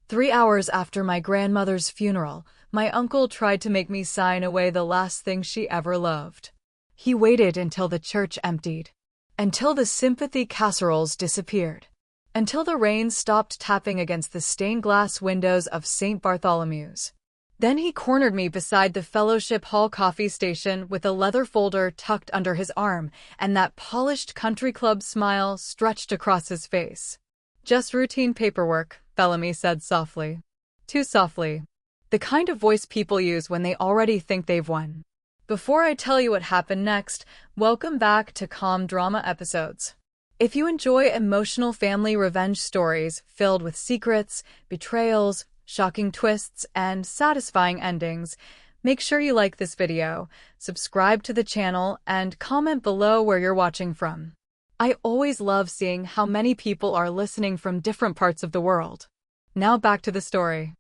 3 hours after my grandmother's funeral, my uncle tried to make me sign away the last thing she ever loved. He waited until the church emptied, until the sympathy casseroles disappeared, until the rain stopped tapping against the stained glass windows of St. Bartholomew's. Then he cornered me beside the Fellowship Hall coffee station with a leather folder tucked under his arm and that polished country club smile stretched across his face. "Just routine paperwork," Bellamy said softly. Too softly. The kind of voice people use when they already think they've won. Before I tell you what happened next, welcome back to Calm Drama Episodes. If you enjoy emotional family revenge stories filled with secrets, betrayals, shocking twists, and satisfying endings, make sure you like this video, subscribe to the channel, and comment below where you're watching from. I always love seeing how many people are listening from different parts of the world. Now back to the story.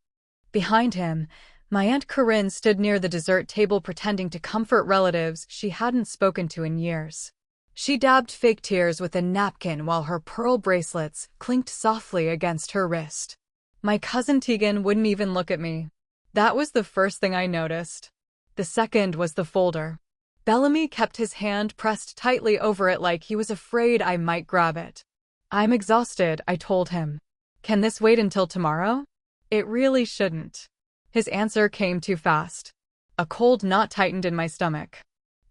Behind him, my Aunt Corinne stood near the dessert table pretending to comfort relatives she hadn't spoken to in years. She dabbed fake tears with a napkin while her pearl bracelets clinked softly against her wrist. My cousin Tegan wouldn't even look at me. That was the first thing I noticed. The second was the folder. Bellamy kept his hand pressed tightly over it like he was afraid I might grab it. "I'm exhausted," I told him. "Can this wait until tomorrow?" "It really shouldn't." His answer came too fast. A cold knot tightened in my stomach.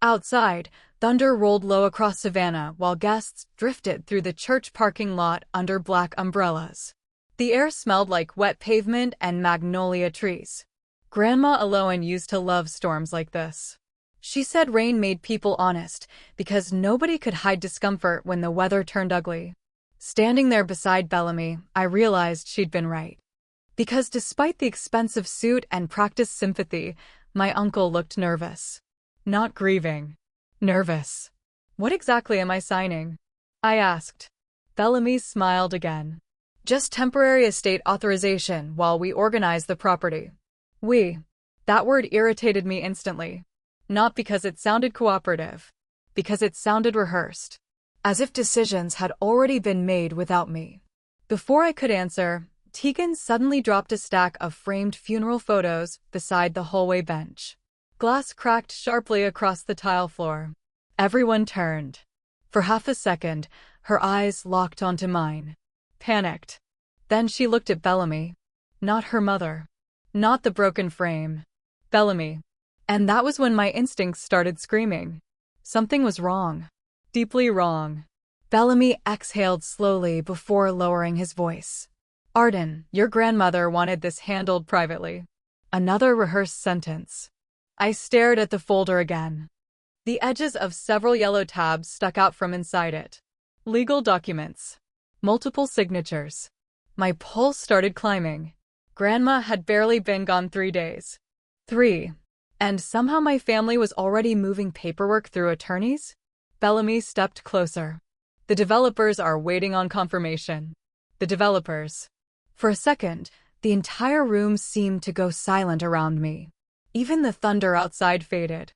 Outside, thunder rolled low across Savannah while guests drifted through the church parking lot under black umbrellas. The air smelled like wet pavement and magnolia trees. Grandma Aloan used to love storms like this. She said rain made people honest because nobody could hide discomfort when the weather turned ugly. Standing there beside Bellamy, I realized she'd been right. Because despite the expensive suit and practiced sympathy, my uncle looked nervous. Not grieving. Nervous. "What exactly am I signing?" I asked. Bellamy smiled again. "Just temporary estate authorization while we organize the property." "We." That word irritated me instantly. Not because it sounded cooperative. Because it sounded rehearsed. As if decisions had already been made without me. Before I could answer, Tegan suddenly dropped a stack of framed funeral photos beside the hallway bench. Glass cracked sharply across the tile floor. Everyone turned. For half a second, her eyes locked onto mine. Panicked. Then she looked at Bellamy. Not her mother. Not the broken frame. Bellamy. And that was when my instincts started screaming. Something was wrong. Deeply wrong. Bellamy exhaled slowly before lowering his voice. "Arden, your grandmother wanted this handled privately." Another rehearsed sentence. I stared at the folder again. The edges of several yellow tabs stuck out from inside it. Legal documents. Multiple signatures. My pulse started climbing. Grandma had barely been gone 3 days. 3. And somehow my family was already moving paperwork through attorneys? Bellamy stepped closer. "The developers are waiting on confirmation." The developers. For a second, the entire room seemed to go silent around me. Even the thunder outside faded.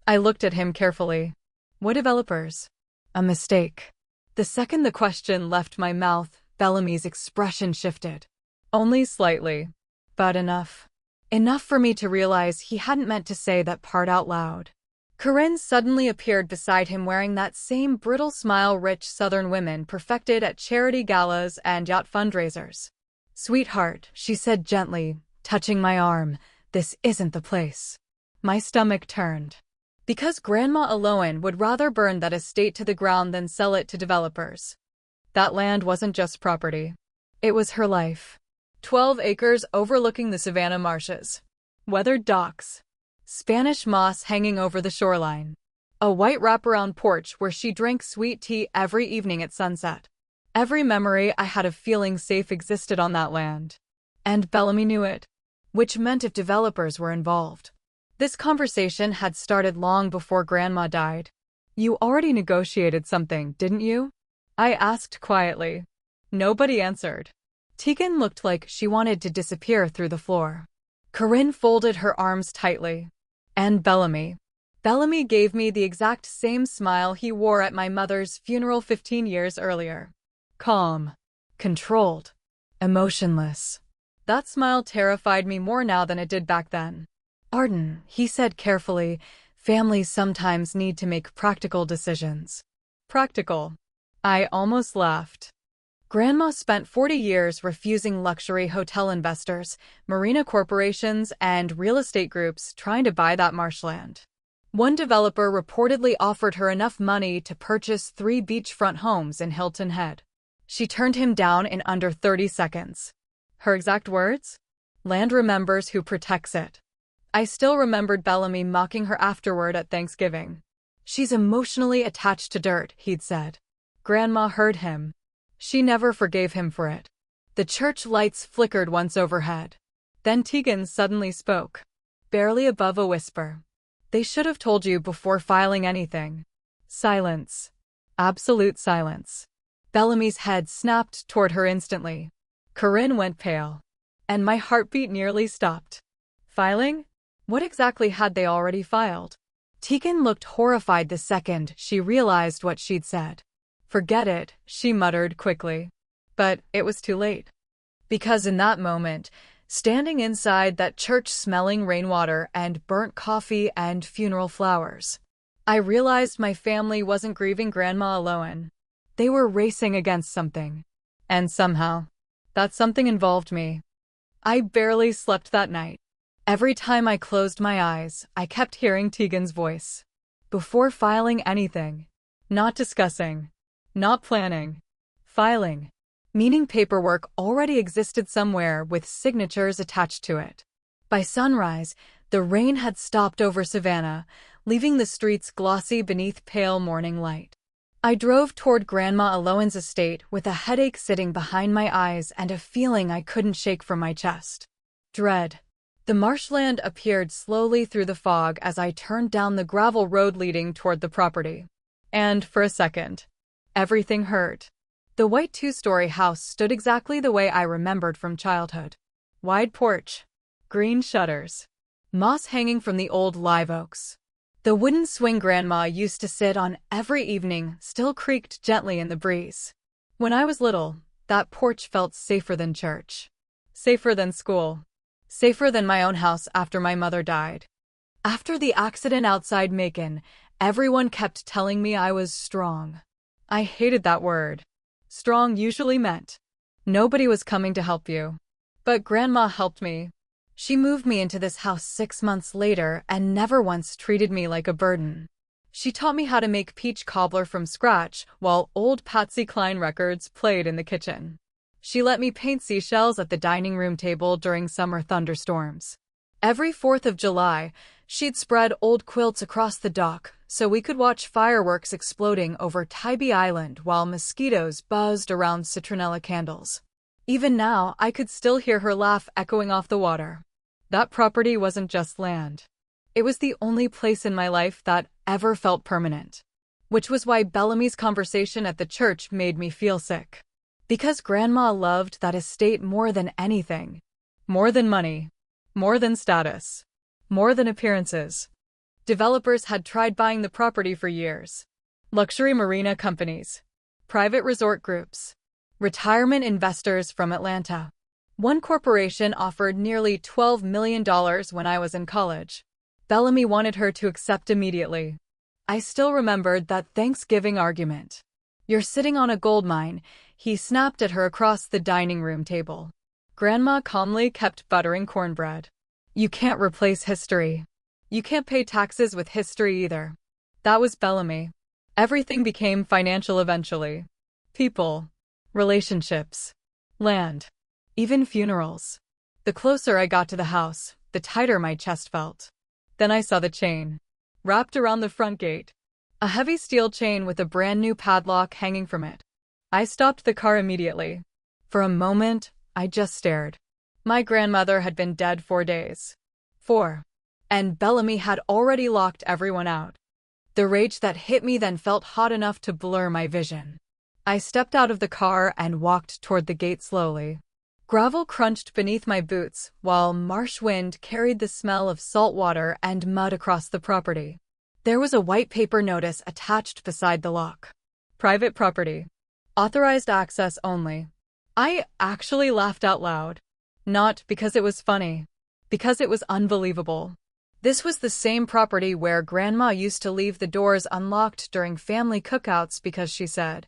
I looked at him carefully. "What developers?" A mistake. The second the question left my mouth, Bellamy's expression shifted. Only slightly. But enough. Enough for me to realize he hadn't meant to say that part out loud. Corinne suddenly appeared beside him wearing that same brittle smile rich Southern women perfected at charity galas and yacht fundraisers. "Sweetheart," she said gently, touching my arm, "this isn't the place." My stomach turned. Because Grandma Aloan would rather burn that estate to the ground than sell it to developers. That land wasn't just property. It was her life. 12 acres overlooking the Savannah marshes. Weathered docks. Spanish moss hanging over the shoreline. A white wraparound porch where she drank sweet tea every evening at sunset. Every memory I had of feeling safe existed on that land. And Bellamy knew it. Which meant if developers were involved. This conversation had started long before Grandma died. "You already negotiated something, didn't you?" I asked quietly. Nobody answered. Tegan looked like she wanted to disappear through the floor. Corinne folded her arms tightly. And Bellamy. Bellamy gave me the exact same smile he wore at my mother's funeral 15 years earlier. Calm. Controlled. Emotionless. That smile terrified me more now than it did back then. Arden, he said carefully, families sometimes need to make practical decisions. Practical. I almost laughed. Grandma spent 40 years refusing luxury hotel investors, marina corporations, and real estate groups trying to buy that marshland. One developer reportedly offered her enough money to purchase 3 beachfront homes in Hilton Head. She turned him down in under 30 seconds. Her exact words? Land remembers who protects it. I still remembered Bellamy mocking her afterward at Thanksgiving. She's emotionally attached to dirt, he'd said. Grandma heard him. She never forgave him for it. The church lights flickered once overhead. Then Tegan suddenly spoke. Barely above a whisper. They should have told you before filing anything. Silence. Absolute silence. Bellamy's head snapped toward her instantly. Corinne went pale. And my heartbeat nearly stopped. Filing? What exactly had they already filed? Tegan looked horrified the second she realized what she'd said. Forget it, she muttered quickly. But it was too late. Because in that moment, standing inside that church smelling rainwater and burnt coffee and funeral flowers, I realized my family wasn't grieving Grandma alone. They were racing against something. And somehow, that something involved me. I barely slept that night. Every time I closed my eyes, I kept hearing Tegan's voice. Before filing anything. Not discussing. Not planning. Filing. Meaning paperwork already existed somewhere with signatures attached to it. By sunrise, the rain had stopped over Savannah, leaving the streets glossy beneath pale morning light. I drove toward Grandma Alohan's estate with a headache sitting behind my eyes and a feeling I couldn't shake from my chest. Dread. The marshland appeared slowly through the fog as I turned down the gravel road leading toward the property. And, for a second, everything hurt. The white 2-story house stood exactly the way I remembered from childhood. Wide porch. Green shutters. Moss hanging from the old live oaks. The wooden swing Grandma used to sit on every evening still creaked gently in the breeze. When I was little, that porch felt safer than church. Safer than school. Safer than my own house after my mother died. After the accident outside Macon, everyone kept telling me I was strong. I hated that word. Strong usually meant nobody was coming to help you. But Grandma helped me. She moved me into this house 6 months later and never once treated me like a burden. She taught me how to make peach cobbler from scratch while old Patsy Cline records played in the kitchen. She let me paint seashells at the dining room table during summer thunderstorms. Every 4th of July, she'd spread old quilts across the dock so we could watch fireworks exploding over Tybee Island while mosquitoes buzzed around citronella candles. Even now, I could still hear her laugh echoing off the water. That property wasn't just land. It was the only place in my life that ever felt permanent. Which was why Bellamy's conversation at the church made me feel sick. Because Grandma loved that estate more than anything. More than money. More than status. More than appearances. Developers had tried buying the property for years. Luxury marina companies. Private resort groups. Retirement investors from Atlanta. One corporation offered nearly $12 million when I was in college. Bellamy wanted her to accept immediately. I still remembered that Thanksgiving argument. You're sitting on a gold mine, he snapped at her across the dining room table. Grandma calmly kept buttering cornbread. You can't replace history. You can't pay taxes with history either. That was Bellamy. Everything became financial eventually. People. Relationships. Land. Even funerals. The closer I got to the house, the tighter my chest felt. Then I saw the chain. Wrapped around the front gate. A heavy steel chain with a brand new padlock hanging from it. I stopped the car immediately. For a moment, I just stared. My grandmother had been dead 4 days. 4. And Bellamy had already locked everyone out. The rage that hit me then felt hot enough to blur my vision. I stepped out of the car and walked toward the gate slowly. Gravel crunched beneath my boots, while marsh wind carried the smell of salt water and mud across the property. There was a white paper notice attached beside the lock. Private property. Authorized access only. I actually laughed out loud. Not because it was funny. Because it was unbelievable. This was the same property where Grandma used to leave the doors unlocked during family cookouts because she said,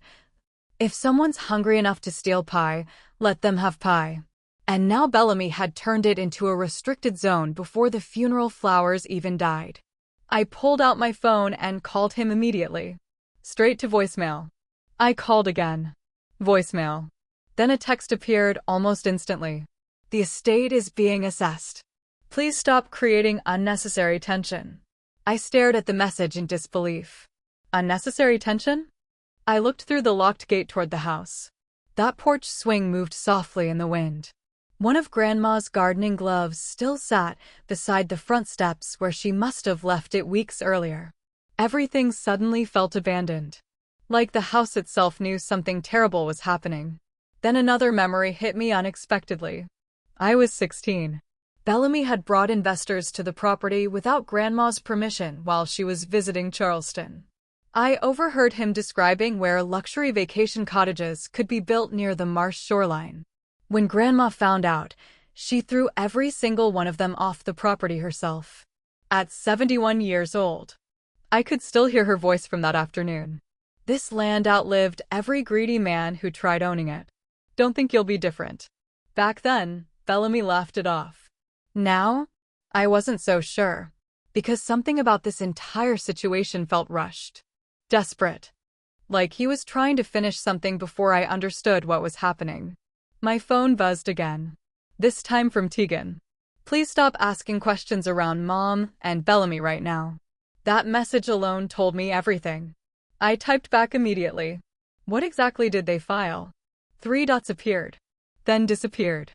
"If someone's hungry enough to steal pie, let them have pie." And now Bellamy had turned it into a restricted zone before the funeral flowers even died. I pulled out my phone and called him immediately. Straight to voicemail. I called again. Voicemail. Then a text appeared almost instantly. "The estate is being assessed. Please stop creating unnecessary tension." I stared at the message in disbelief. Unnecessary tension? I looked through the locked gate toward the house. That porch swing moved softly in the wind. One of Grandma's gardening gloves still sat beside the front steps where she must have left it weeks earlier. Everything suddenly felt abandoned. Like the house itself knew something terrible was happening. Then another memory hit me unexpectedly. I was 16. Bellamy had brought investors to the property without Grandma's permission while she was visiting Charleston. I overheard him describing where luxury vacation cottages could be built near the marsh shoreline. When Grandma found out, she threw every single one of them off the property herself. At 71 years old. I could still hear her voice from that afternoon. This land outlived every greedy man who tried owning it. Don't think you'll be different. Back then, Bellamy laughed it off. Now? I wasn't so sure. Because something about this entire situation felt rushed. Desperate. Like he was trying to finish something before I understood what was happening. My phone buzzed again. This time from Tegan. "Please stop asking questions around Mom and Bellamy right now." That message alone told me everything. I typed back immediately. What exactly did they file? 3 dots appeared. Then disappeared.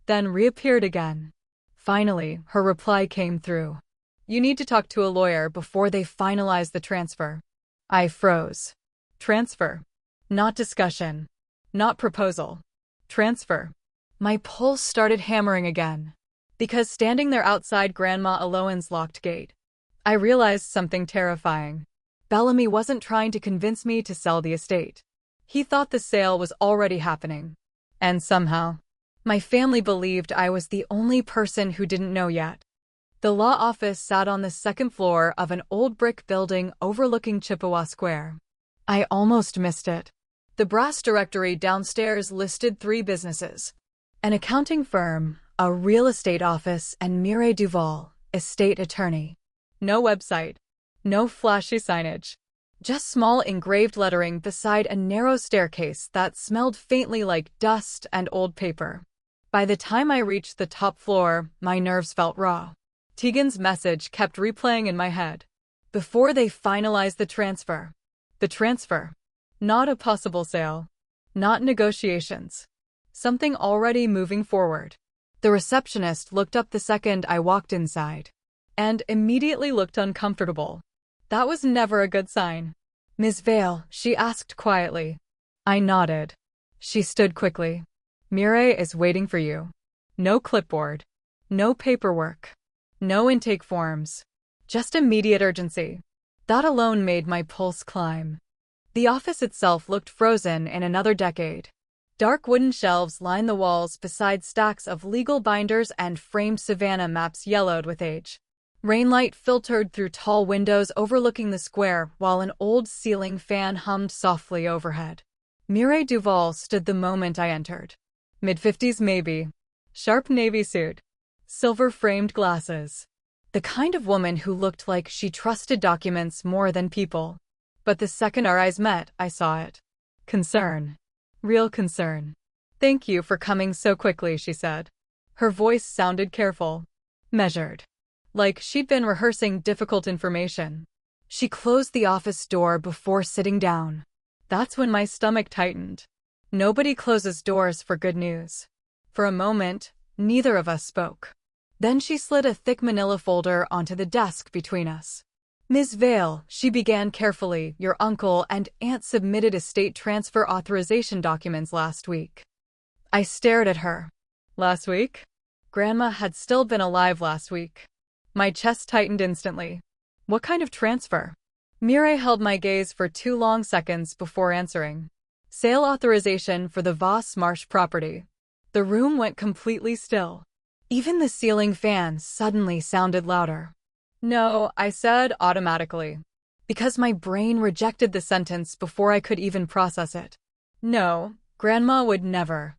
Then reappeared again. Finally, her reply came through. "You need to talk to a lawyer before they finalize the transfer." I froze. Transfer. Not discussion. Not proposal. Transfer. My pulse started hammering again. Because standing there outside Grandma Alohan's locked gate, I realized something terrifying. Bellamy wasn't trying to convince me to sell the estate. He thought the sale was already happening. And somehow, my family believed I was the only person who didn't know yet. The law office sat on the second floor of an old brick building overlooking Chippewa Square. I almost missed it. The brass directory downstairs listed 3 businesses: an accounting firm, a real estate office, and Mireille Duval, estate attorney. No website. No flashy signage. Just small engraved lettering beside a narrow staircase that smelled faintly like dust and old paper. By the time I reached the top floor, my nerves felt raw. Tegan's message kept replaying in my head. Before they finalize the transfer. The transfer. Not a possible sale. Not negotiations. Something already moving forward. The receptionist looked up the second I walked inside. And immediately looked uncomfortable. That was never a good sign. "Ms. Vale," she asked quietly. I nodded. She stood quickly. "Mireille is waiting for you." No clipboard. No paperwork. No intake forms. Just immediate urgency. That alone made my pulse climb. The office itself looked frozen in another decade. Dark wooden shelves lined the walls beside stacks of legal binders and framed Savannah maps yellowed with age. Rainlight filtered through tall windows overlooking the square while an old ceiling fan hummed softly overhead. Mireille Duval stood the moment I entered. Mid-50s maybe. Sharp navy suit. Silver-framed glasses. The kind of woman who looked like she trusted documents more than people. But the second our eyes met, I saw it. Concern. Real concern. "Thank you for coming so quickly," she said. Her voice sounded careful. Measured. Like she'd been rehearsing difficult information. She closed the office door before sitting down. That's when my stomach tightened. Nobody closes doors for good news. For a moment, neither of us spoke. Then she slid a thick manila folder onto the desk between us. "Ms. Vale," she began carefully, "your uncle and aunt submitted estate transfer authorization documents last week." I stared at her. Last week? Grandma had still been alive last week. My chest tightened instantly. What kind of transfer? Mireille held my gaze for 2 long seconds before answering. "Sale authorization for the Voss Marsh property." The room went completely still. Even the ceiling fan suddenly sounded louder. No, I said automatically, because my brain rejected the sentence before I could even process it. No, Grandma would never.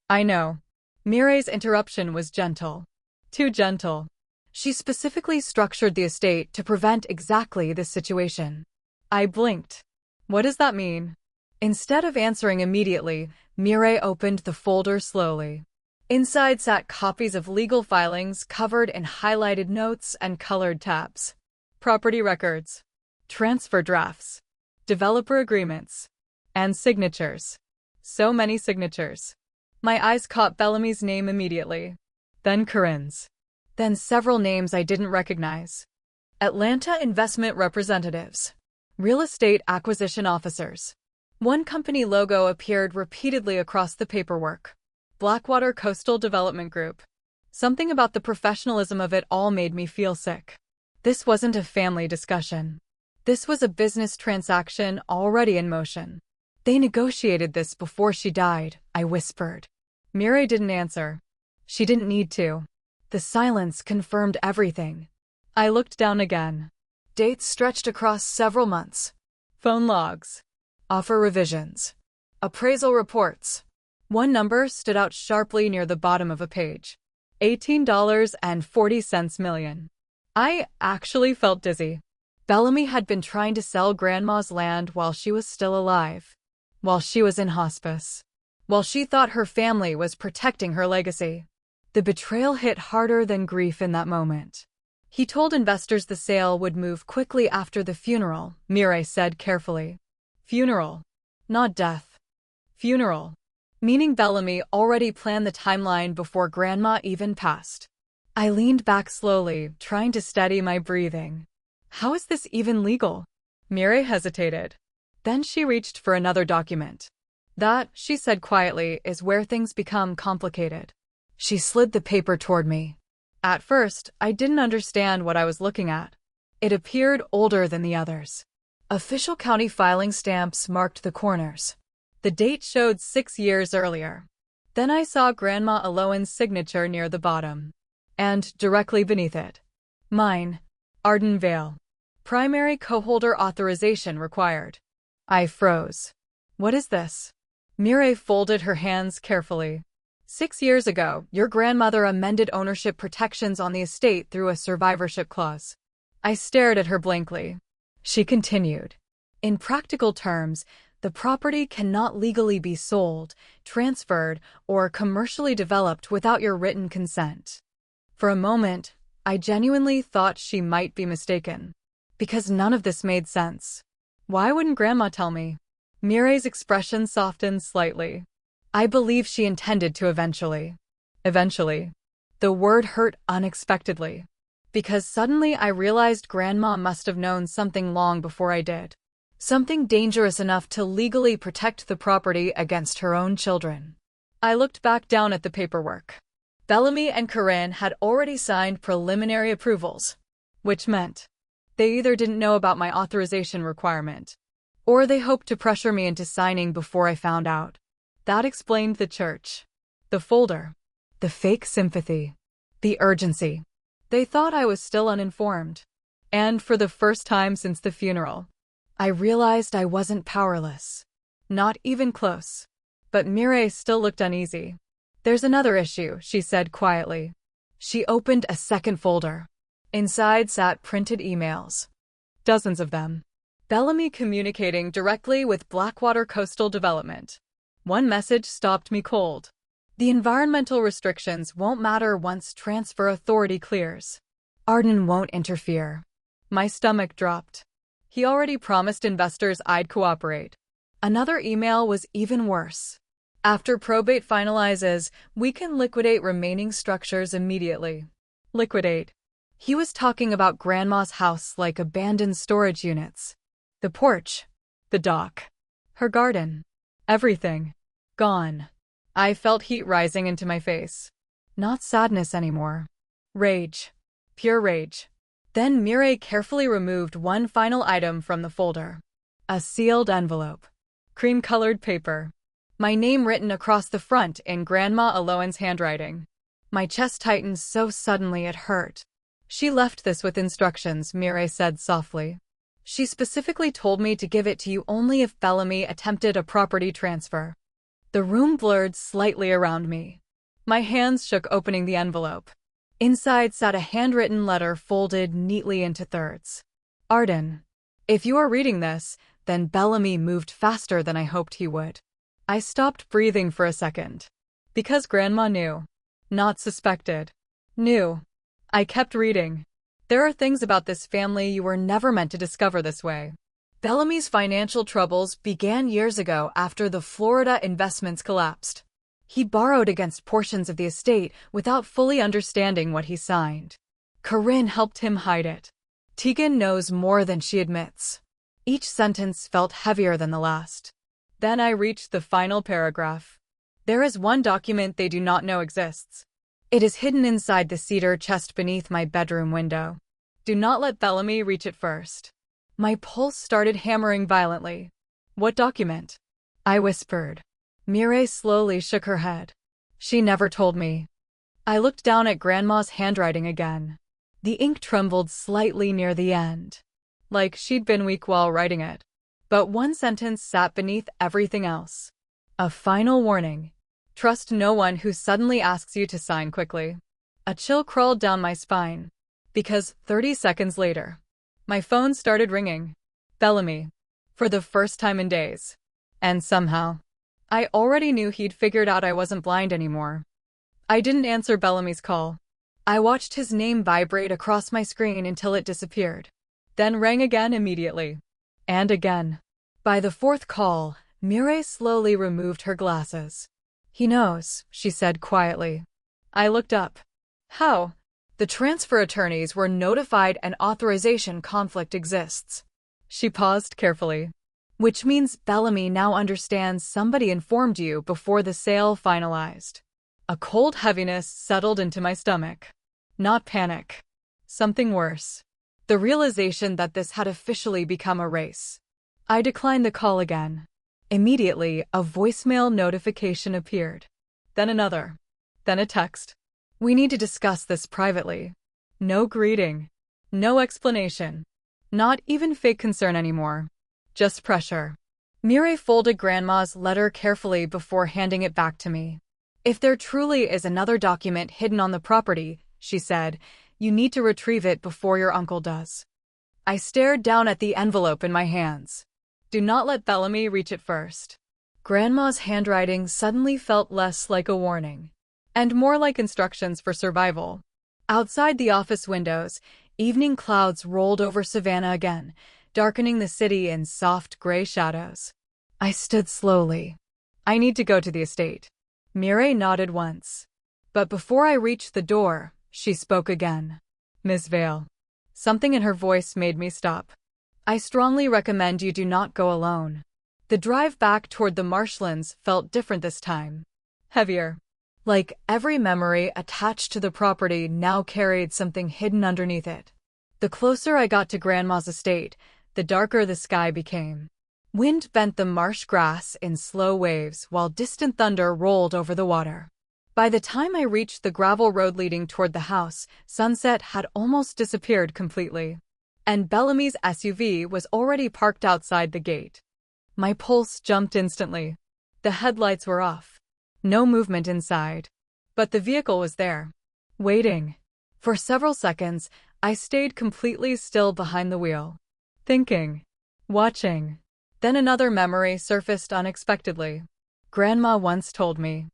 I know. Mireille's interruption was gentle. Too gentle. She specifically structured the estate to prevent exactly this situation. I blinked. What does that mean? Instead of answering immediately, Mireille opened the folder slowly. Inside sat copies of legal filings covered in highlighted notes and colored tabs. Property records, transfer drafts, developer agreements, and signatures. So many signatures. My eyes caught Bellamy's name immediately. Then Corinne's. Then several names I didn't recognize. Atlanta investment representatives. Real estate acquisition officers. One company logo appeared repeatedly across the paperwork. Blackwater Coastal Development Group. Something about the professionalism of it all made me feel sick. This wasn't a family discussion. This was a business transaction already in motion. They negotiated this before she died, I whispered. Mireille didn't answer. She didn't need to. The silence confirmed everything. I looked down again. Dates stretched across several months. Phone logs. Offer revisions. Appraisal reports. One number stood out sharply near the bottom of a page. $18.40 million. I actually felt dizzy. Bellamy had been trying to sell Grandma's land while she was still alive. While she was in hospice. While she thought her family was protecting her legacy. The betrayal hit harder than grief in that moment. He told investors the sale would move quickly after the funeral, Mireille said carefully. Funeral. Not death. Funeral. Meaning Bellamy already planned the timeline before Grandma even passed. I leaned back slowly, trying to steady my breathing. How is this even legal? Mireille hesitated. Then she reached for another document. That, she said quietly, is where things become complicated. She slid the paper toward me. At first, I didn't understand what I was looking at. It appeared older than the others. Official county filing stamps marked the corners. The date showed 6 years earlier. Then I saw Grandma Alohan's signature near the bottom. And, directly beneath it, mine, Arden Vale. Primary co-holder authorization required. I froze. What is this? Mireille folded her hands carefully. 6 years ago, your grandmother amended ownership protections on the estate through a survivorship clause. I stared at her blankly. She continued. In practical terms, the property cannot legally be sold, transferred, or commercially developed without your written consent. For a moment, I genuinely thought she might be mistaken. Because none of this made sense. Why wouldn't Grandma tell me? Mireille's expression softened slightly. I believe she intended to eventually. Eventually. The word hurt unexpectedly. Because suddenly I realized Grandma must have known something long before I did. Something dangerous enough to legally protect the property against her own children. I looked back down at the paperwork. Bellamy and Corinne had already signed preliminary approvals, which meant they either didn't know about my authorization requirement, or they hoped to pressure me into signing before I found out. That explained the church, the folder, the fake sympathy, the urgency. They thought I was still uninformed. And for the first time since the funeral, I realized I wasn't powerless. Not even close. But Mireille still looked uneasy. There's another issue, she said quietly. She opened a second folder. Inside sat printed emails. Dozens of them. Bellamy communicating directly with Blackwater Coastal Development. One message stopped me cold. The environmental restrictions won't matter once transfer authority clears. Arden won't interfere. My stomach dropped. He already promised investors I'd cooperate. Another email was even worse. After probate finalizes, we can liquidate remaining structures immediately. Liquidate. He was talking about Grandma's house like abandoned storage units. The porch. The dock. Her garden. Everything. Gone. I felt heat rising into my face. Not sadness anymore. Rage. Pure rage. Then Mireille carefully removed one final item from the folder. A sealed envelope. Cream-colored paper. My name written across the front in Grandma Aloan's handwriting. My chest tightened so suddenly it hurt. She left this with instructions, Mireille said softly. She specifically told me to give it to you only if Bellamy attempted a property transfer. The room blurred slightly around me. My hands shook opening the envelope. Inside sat a handwritten letter folded neatly into thirds. Arden, if you are reading this, then Bellamy moved faster than I hoped he would. I stopped breathing for a second. Because Grandma knew. Not suspected. Knew. I kept reading. There are things about this family you were never meant to discover this way. Bellamy's financial troubles began years ago after the Florida investments collapsed. He borrowed against portions of the estate without fully understanding what he signed. Corinne helped him hide it. Tegan knows more than she admits. Each sentence felt heavier than the last. Then I reached the final paragraph. There is one document they do not know exists. It is hidden inside the cedar chest beneath my bedroom window. Do not let Bellamy reach it first. My pulse started hammering violently. What document? I whispered. Mireille slowly shook her head. She never told me. I looked down at Grandma's handwriting again. The ink trembled slightly near the end, like she'd been weak while writing it. But one sentence sat beneath everything else. A final warning. Trust no one who suddenly asks you to sign quickly. A chill crawled down my spine. Because 30 seconds later, my phone started ringing. Bellamy. For the first time in days. And somehow, I already knew he'd figured out I wasn't blind anymore. I didn't answer Bellamy's call. I watched his name vibrate across my screen until it disappeared. Then rang again immediately. And again. By the fourth call, Mireille slowly removed her glasses. He knows, she said quietly. I looked up. How? The transfer attorneys were notified an authorization conflict exists. She paused carefully. Which means Bellamy now understands somebody informed you before the sale finalized. A cold heaviness settled into my stomach. Not panic. Something worse. The realization that this had officially become a race. I declined the call again. Immediately, a voicemail notification appeared. Then another. Then a text. We need to discuss this privately. No greeting. No explanation. Not even fake concern anymore. Just pressure. Mireille folded Grandma's letter carefully before handing it back to me. If there truly is another document hidden on the property, she said, you need to retrieve it before your uncle does. I stared down at the envelope in my hands. Do not let Bellamy reach it first. Grandma's handwriting suddenly felt less like a warning, and more like instructions for survival. Outside the office windows, evening clouds rolled over Savannah again, darkening the city in soft gray shadows. I stood slowly. I need to go to the estate. Mireille nodded once. But before I reached the door, she spoke again. Miss Vale. Something in her voice made me stop. I strongly recommend you do not go alone. The drive back toward the marshlands felt different this time. Heavier. Like every memory attached to the property now carried something hidden underneath it. The closer I got to Grandma's estate, the darker the sky became. Wind bent the marsh grass in slow waves while distant thunder rolled over the water. By the time I reached the gravel road leading toward the house, sunset had almost disappeared completely. And Bellamy's SUV was already parked outside the gate. My pulse jumped instantly. The headlights were off. No movement inside. But the vehicle was there. Waiting. For several seconds, I stayed completely still behind the wheel. Thinking. Watching. Then another memory surfaced unexpectedly. Grandma once told me,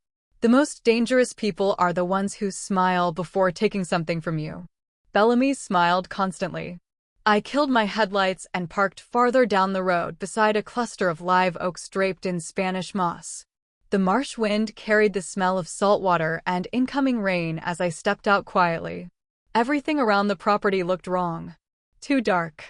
the most dangerous people are the ones who smile before taking something from you. Bellamy smiled constantly. I killed my headlights and parked farther down the road beside a cluster of live oaks draped in Spanish moss. The marsh wind carried the smell of salt water and incoming rain as I stepped out quietly. Everything around the property looked wrong. Too dark.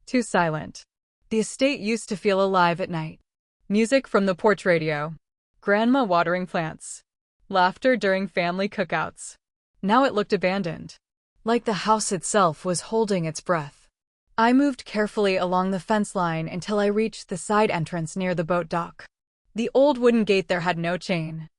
Too silent. The estate used to feel alive at night. Music from the porch radio. Grandma watering plants. Laughter during family cookouts. Now it looked abandoned. Like the house itself was holding its breath. I moved carefully along the fence line until I reached the side entrance near the boat dock. The old wooden gate there had no chain.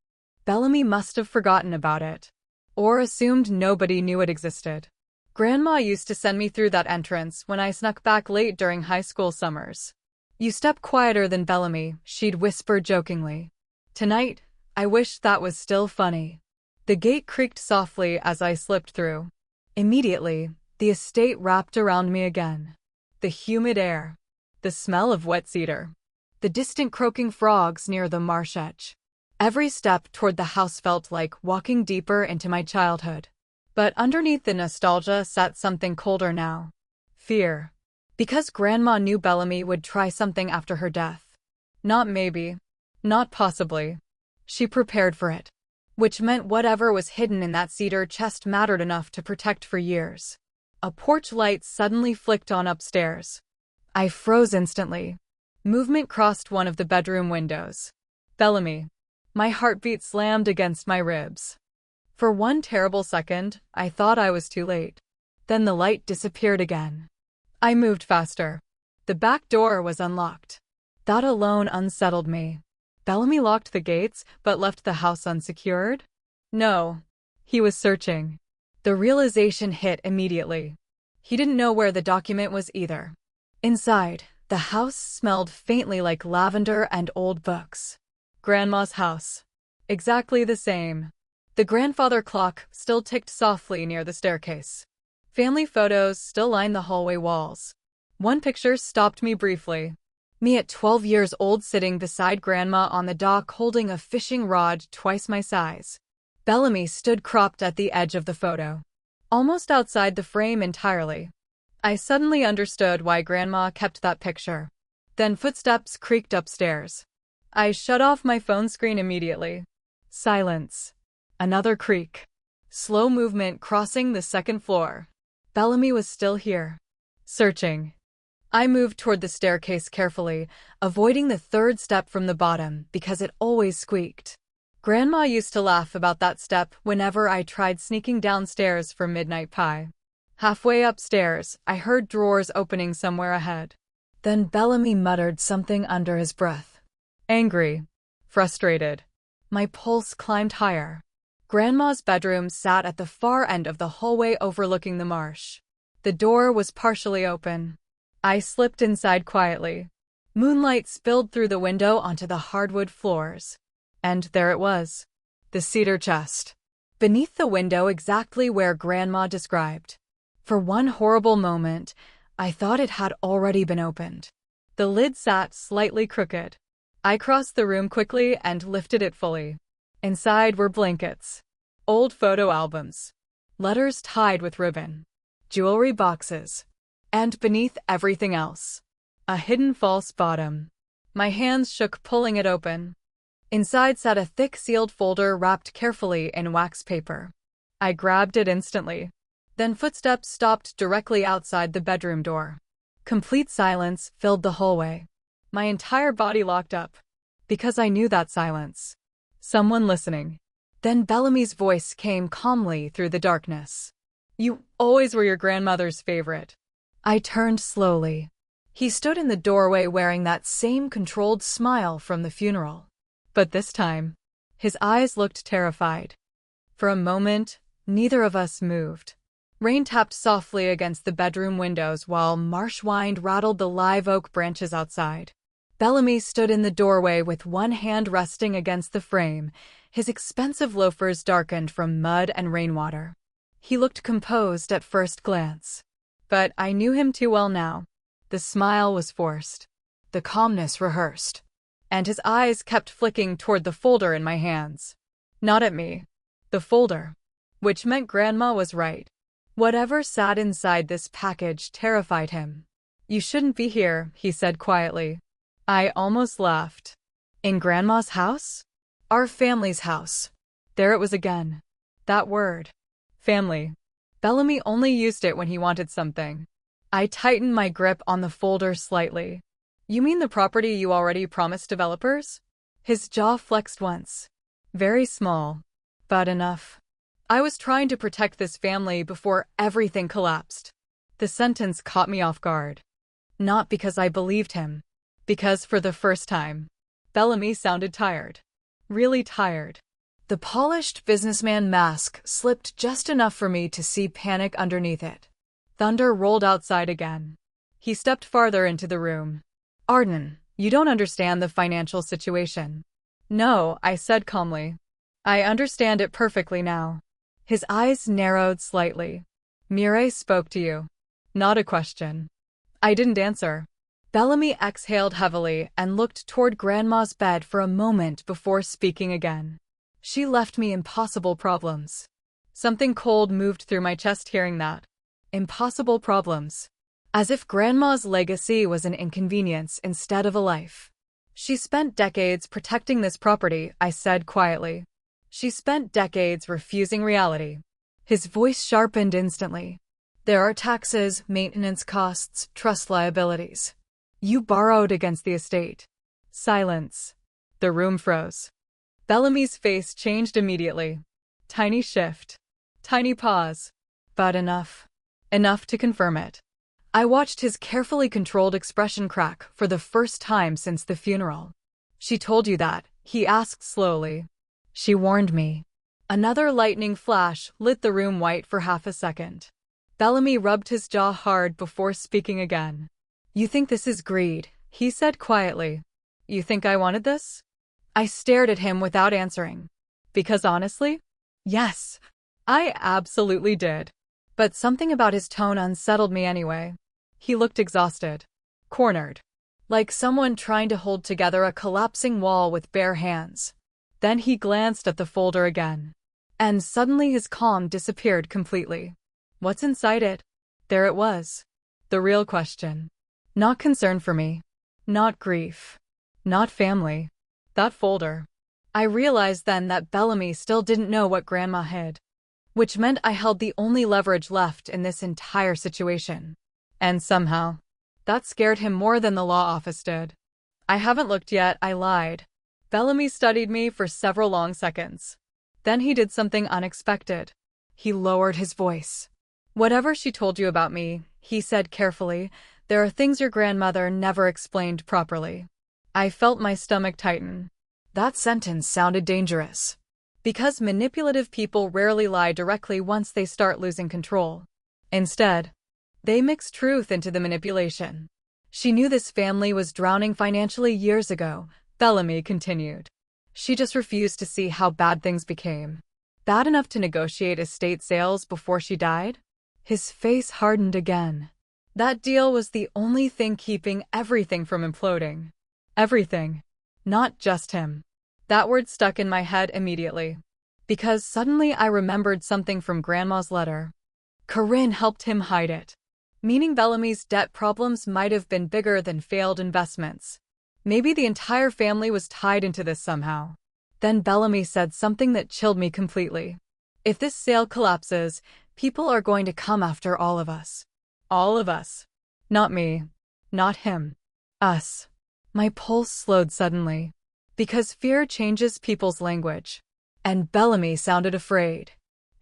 Bellamy must have forgotten about it, or assumed nobody knew it existed. Grandma used to send me through that entrance when I snuck back late during high school summers. You step quieter than Bellamy, she'd whisper jokingly. Tonight, I wished that was still funny. The gate creaked softly as I slipped through. Immediately, the estate wrapped around me again. The humid air, the smell of wet cedar, the distant croaking frogs near the marsh edge. Every step toward the house felt like walking deeper into my childhood. But underneath the nostalgia sat something colder now. Fear. Because Grandma knew Bellamy would try something after her death. Not maybe. Not possibly. She prepared for it. Which meant whatever was hidden in that cedar chest mattered enough to protect for years. A porch light suddenly flicked on upstairs. I froze instantly. Movement crossed one of the bedroom windows. Bellamy. My heartbeat slammed against my ribs. For one terrible second, I thought I was too late. Then the light disappeared again. I moved faster. The back door was unlocked. That alone unsettled me. Bellamy locked the gates, but left the house unsecured? No. He was searching. The realization hit immediately. He didn't know where the document was either. Inside, the house smelled faintly like lavender and old books. Grandma's house. Exactly the same. The grandfather clock still ticked softly near the staircase. Family photos still lined the hallway walls. One picture stopped me briefly. Me at 12 years old sitting beside Grandma on the dock holding a fishing rod twice my size. Bellamy stood cropped at the edge of the photo, almost outside the frame entirely. I suddenly understood why Grandma kept that picture. Then footsteps creaked upstairs. I shut off my phone screen immediately. Silence. Another creak. Slow movement crossing the second floor. Bellamy was still here. Searching. I moved toward the staircase carefully, avoiding the third step from the bottom because it always squeaked. Grandma used to laugh about that step whenever I tried sneaking downstairs for midnight pie. Halfway upstairs, I heard drawers opening somewhere ahead. Then Bellamy muttered something under his breath. Angry. Frustrated. My pulse climbed higher. Grandma's bedroom sat at the far end of the hallway overlooking the marsh. The door was partially open. I slipped inside quietly. Moonlight spilled through the window onto the hardwood floors. And there it was. The cedar chest. Beneath the window exactly where Grandma described. For one horrible moment, I thought it had already been opened. The lid sat slightly crooked. I crossed the room quickly and lifted it fully. Inside were blankets, old photo albums, letters tied with ribbon, jewelry boxes, and beneath everything else, a hidden false bottom. My hands shook pulling it open. Inside sat a thick sealed folder wrapped carefully in wax paper. I grabbed it instantly. Then footsteps stopped directly outside the bedroom door. Complete silence filled the hallway. My entire body locked up. Because I knew that silence. Someone listening. Then Bellamy's voice came calmly through the darkness. You always were your grandmother's favorite. I turned slowly. He stood in the doorway wearing that same controlled smile from the funeral. But this time, his eyes looked terrified. For a moment, neither of us moved. Rain tapped softly against the bedroom windows while marsh wind rattled the live oak branches outside. Bellamy stood in the doorway with one hand resting against the frame, his expensive loafers darkened from mud and rainwater. He looked composed at first glance. But I knew him too well now. The smile was forced. The calmness rehearsed. And his eyes kept flicking toward the folder in my hands. Not at me. The folder. Which meant Grandma was right. Whatever sat inside this package terrified him. You shouldn't be here, he said quietly. I almost laughed. In Grandma's house? Our family's house. There it was again. That word. Family. Bellamy only used it when he wanted something. I tightened my grip on the folder slightly. You mean the property you already promised developers? His jaw flexed once. Very small. But enough. I was trying to protect this family before everything collapsed. The sentence caught me off guard. Not because I believed him. Because for the first time, Bellamy sounded tired. Really tired. The polished businessman mask slipped just enough for me to see panic underneath it. Thunder rolled outside again. He stepped farther into the room. Arden, you don't understand the financial situation. No, I said calmly. I understand it perfectly now. His eyes narrowed slightly. Mireille spoke to you. Not a question. I didn't answer. Bellamy exhaled heavily and looked toward Grandma's bed for a moment before speaking again. She left me impossible problems. Something cold moved through my chest hearing that. Impossible problems. As if Grandma's legacy was an inconvenience instead of a life. She spent decades protecting this property, I said quietly. She spent decades refusing reality. His voice sharpened instantly. There are taxes, maintenance costs, trust liabilities. You borrowed against the estate. Silence. The room froze. Bellamy's face changed immediately. Tiny shift. Tiny pause. But enough. Enough to confirm it. I watched his carefully controlled expression crack for the first time since the funeral. She told you that, he asked slowly. She warned me. Another lightning flash lit the room white for half a second. Bellamy rubbed his jaw hard before speaking again. You think this is greed, he said quietly. You think I wanted this? I stared at him without answering. Because honestly, yes, I absolutely did. But something about his tone unsettled me anyway. He looked exhausted. Cornered. Like someone trying to hold together a collapsing wall with bare hands. Then he glanced at the folder again. And suddenly his calm disappeared completely. What's inside it? There it was. The real question. Not concern for me. Not grief. Not family. That folder. I realized then that Bellamy still didn't know what Grandma hid. Which meant I held the only leverage left in this entire situation. And somehow, that scared him more than the law office did. I haven't looked yet, I lied. Bellamy studied me for several long seconds. Then he did something unexpected. He lowered his voice. Whatever she told you about me, he said carefully, there are things your grandmother never explained properly. I felt my stomach tighten. That sentence sounded dangerous. Because manipulative people rarely lie directly once they start losing control. Instead, they mix truth into the manipulation. She knew this family was drowning financially years ago, Bellamy continued. She just refused to see how bad things became. Bad enough to negotiate estate sales before she died? His face hardened again. That deal was the only thing keeping everything from imploding. Everything. Not just him. That word stuck in my head immediately. Because suddenly I remembered something from Grandma's letter. Corinne helped him hide it. Meaning Bellamy's debt problems might have been bigger than failed investments. Maybe the entire family was tied into this somehow. Then Bellamy said something that chilled me completely. If this sale collapses, people are going to come after all of us. All of us. Not me. Not him. Us. My pulse slowed suddenly. Because fear changes people's language. And Bellamy sounded afraid.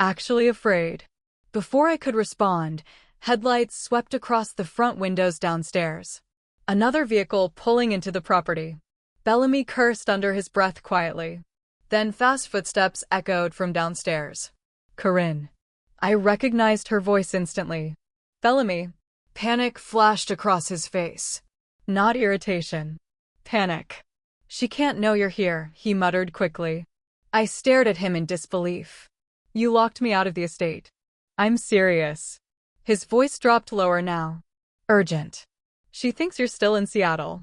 Actually afraid. Before I could respond, headlights swept across the front windows downstairs. Another vehicle pulling into the property. Bellamy cursed under his breath quietly. Then fast footsteps echoed from downstairs. Corinne. I recognized her voice instantly. Bellamy. Panic flashed across his face. Not irritation. Panic. She can't know you're here, he muttered quickly. I stared at him in disbelief. You locked me out of the estate. I'm serious. His voice dropped lower now. Urgent. She thinks you're still in Seattle.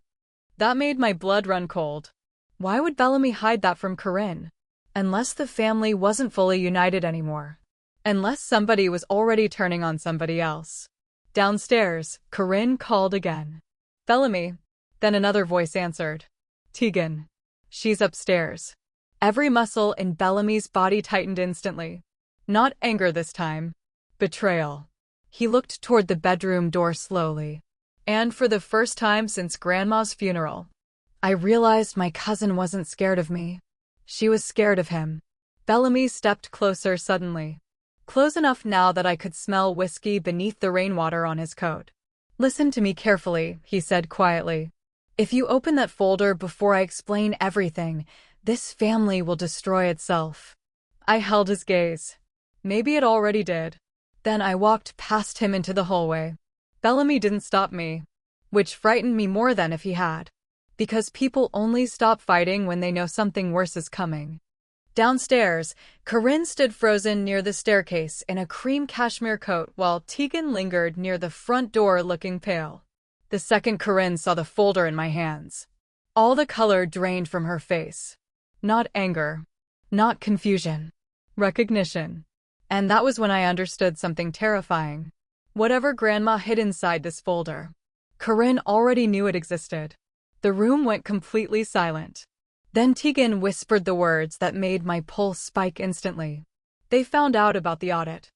That made my blood run cold. Why would Bellamy hide that from Corinne? Unless the family wasn't fully united anymore. Unless somebody was already turning on somebody else. Downstairs, Corinne called again. Bellamy. Then another voice answered. Tegan. She's upstairs. Every muscle in Bellamy's body tightened instantly. Not anger this time. Betrayal. He looked toward the bedroom door slowly. And for the first time since Grandma's funeral, I realized my cousin wasn't scared of me. She was scared of him. Bellamy stepped closer suddenly. Close enough now that I could smell whiskey beneath the rainwater on his coat. Listen to me carefully, he said quietly. If you open that folder before I explain everything, this family will destroy itself. I held his gaze. Maybe it already did. Then I walked past him into the hallway. Bellamy didn't stop me, which frightened me more than if he had. Because people only stop fighting when they know something worse is coming. Downstairs, Corinne stood frozen near the staircase in a cream cashmere coat while Tegan lingered near the front door looking pale. The second Corinne saw the folder in my hands, all the color drained from her face. Not anger, not confusion, recognition. And that was when I understood something terrifying. Whatever Grandma hid inside this folder, Corinne already knew it existed. The room went completely silent. Then Tegan whispered the words that made my pulse spike instantly. They found out about the audit.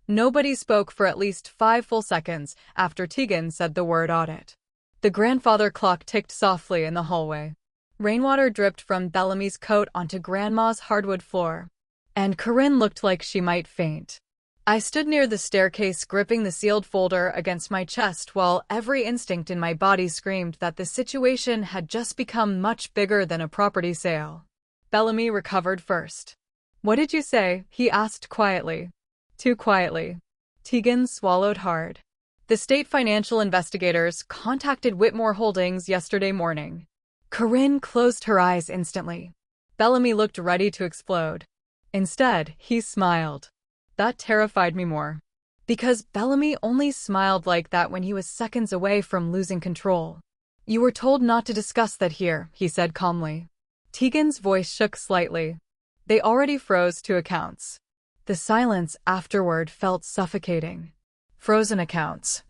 Nobody spoke for at least 5 full seconds after Tegan said the word audit. The grandfather clock ticked softly in the hallway. Rainwater dripped from Bellamy's coat onto Grandma's hardwood floor, and Corinne looked like she might faint. I stood near the staircase gripping the sealed folder against my chest while every instinct in my body screamed that the situation had just become much bigger than a property sale. Bellamy recovered first. "What did you say?" he asked quietly. Too quietly. Tegan swallowed hard. "The state financial investigators contacted Whitmore Holdings yesterday morning." Corinne closed her eyes instantly. Bellamy looked ready to explode. Instead, he smiled. That terrified me more. Because Bellamy only smiled like that when he was seconds away from losing control. "You were told not to discuss that here," he said calmly. Tegan's voice shook slightly. "They already froze 2 accounts." The silence afterward felt suffocating. Frozen accounts.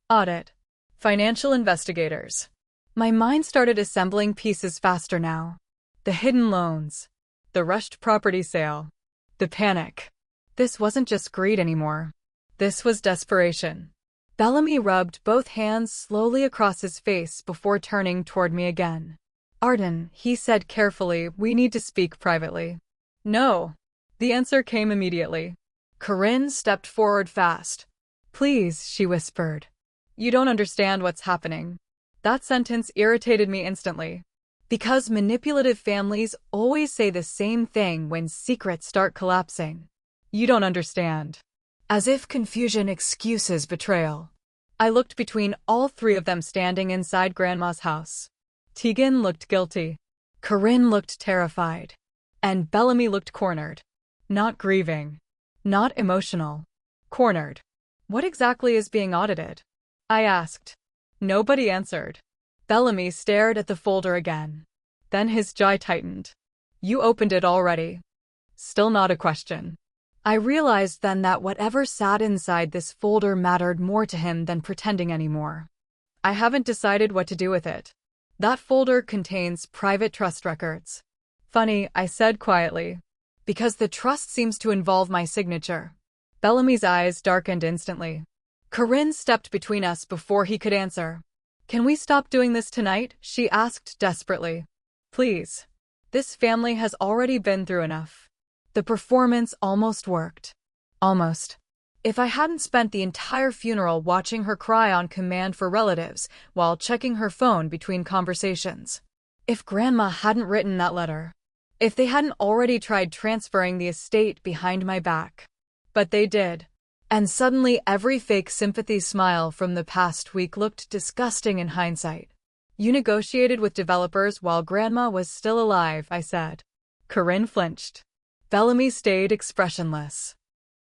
Audit. Financial investigators. My mind started assembling pieces faster now. The hidden loans. The rushed property sale. The panic. This wasn't just greed anymore. This was desperation. Bellamy rubbed both hands slowly across his face before turning toward me again. "Arden," he said carefully, "we need to speak privately." "No." The answer came immediately. Corinne stepped forward fast. "Please," she whispered. "You don't understand what's happening." That sentence irritated me instantly. Because manipulative families always say the same thing when secrets start collapsing. "You don't understand." As if confusion excuses betrayal. I looked between all 3 of them standing inside Grandma's house. Tegan looked guilty. Corinne looked terrified. And Bellamy looked cornered. Not grieving. Not emotional. Cornered. "What exactly is being audited?" I asked. Nobody answered. Bellamy stared at the folder again. Then his jaw tightened. "You opened it already." Still not a question. I realized then that whatever sat inside this folder mattered more to him than pretending anymore. "I haven't decided what to do with it. That folder contains private trust records." "Funny," I said quietly. "Because the trust seems to involve my signature." Bellamy's eyes darkened instantly. Corinne stepped between us before he could answer. "Can we stop doing this tonight?" she asked desperately. "Please. This family has already been through enough." The performance almost worked. Almost. If I hadn't spent the entire funeral watching her cry on command for relatives while checking her phone between conversations. If Grandma hadn't written that letter. If they hadn't already tried transferring the estate behind my back. But they did. And suddenly every fake sympathy smile from the past week looked disgusting in hindsight. "You negotiated with developers while Grandma was still alive," I said. Corinne flinched. Bellamy stayed expressionless.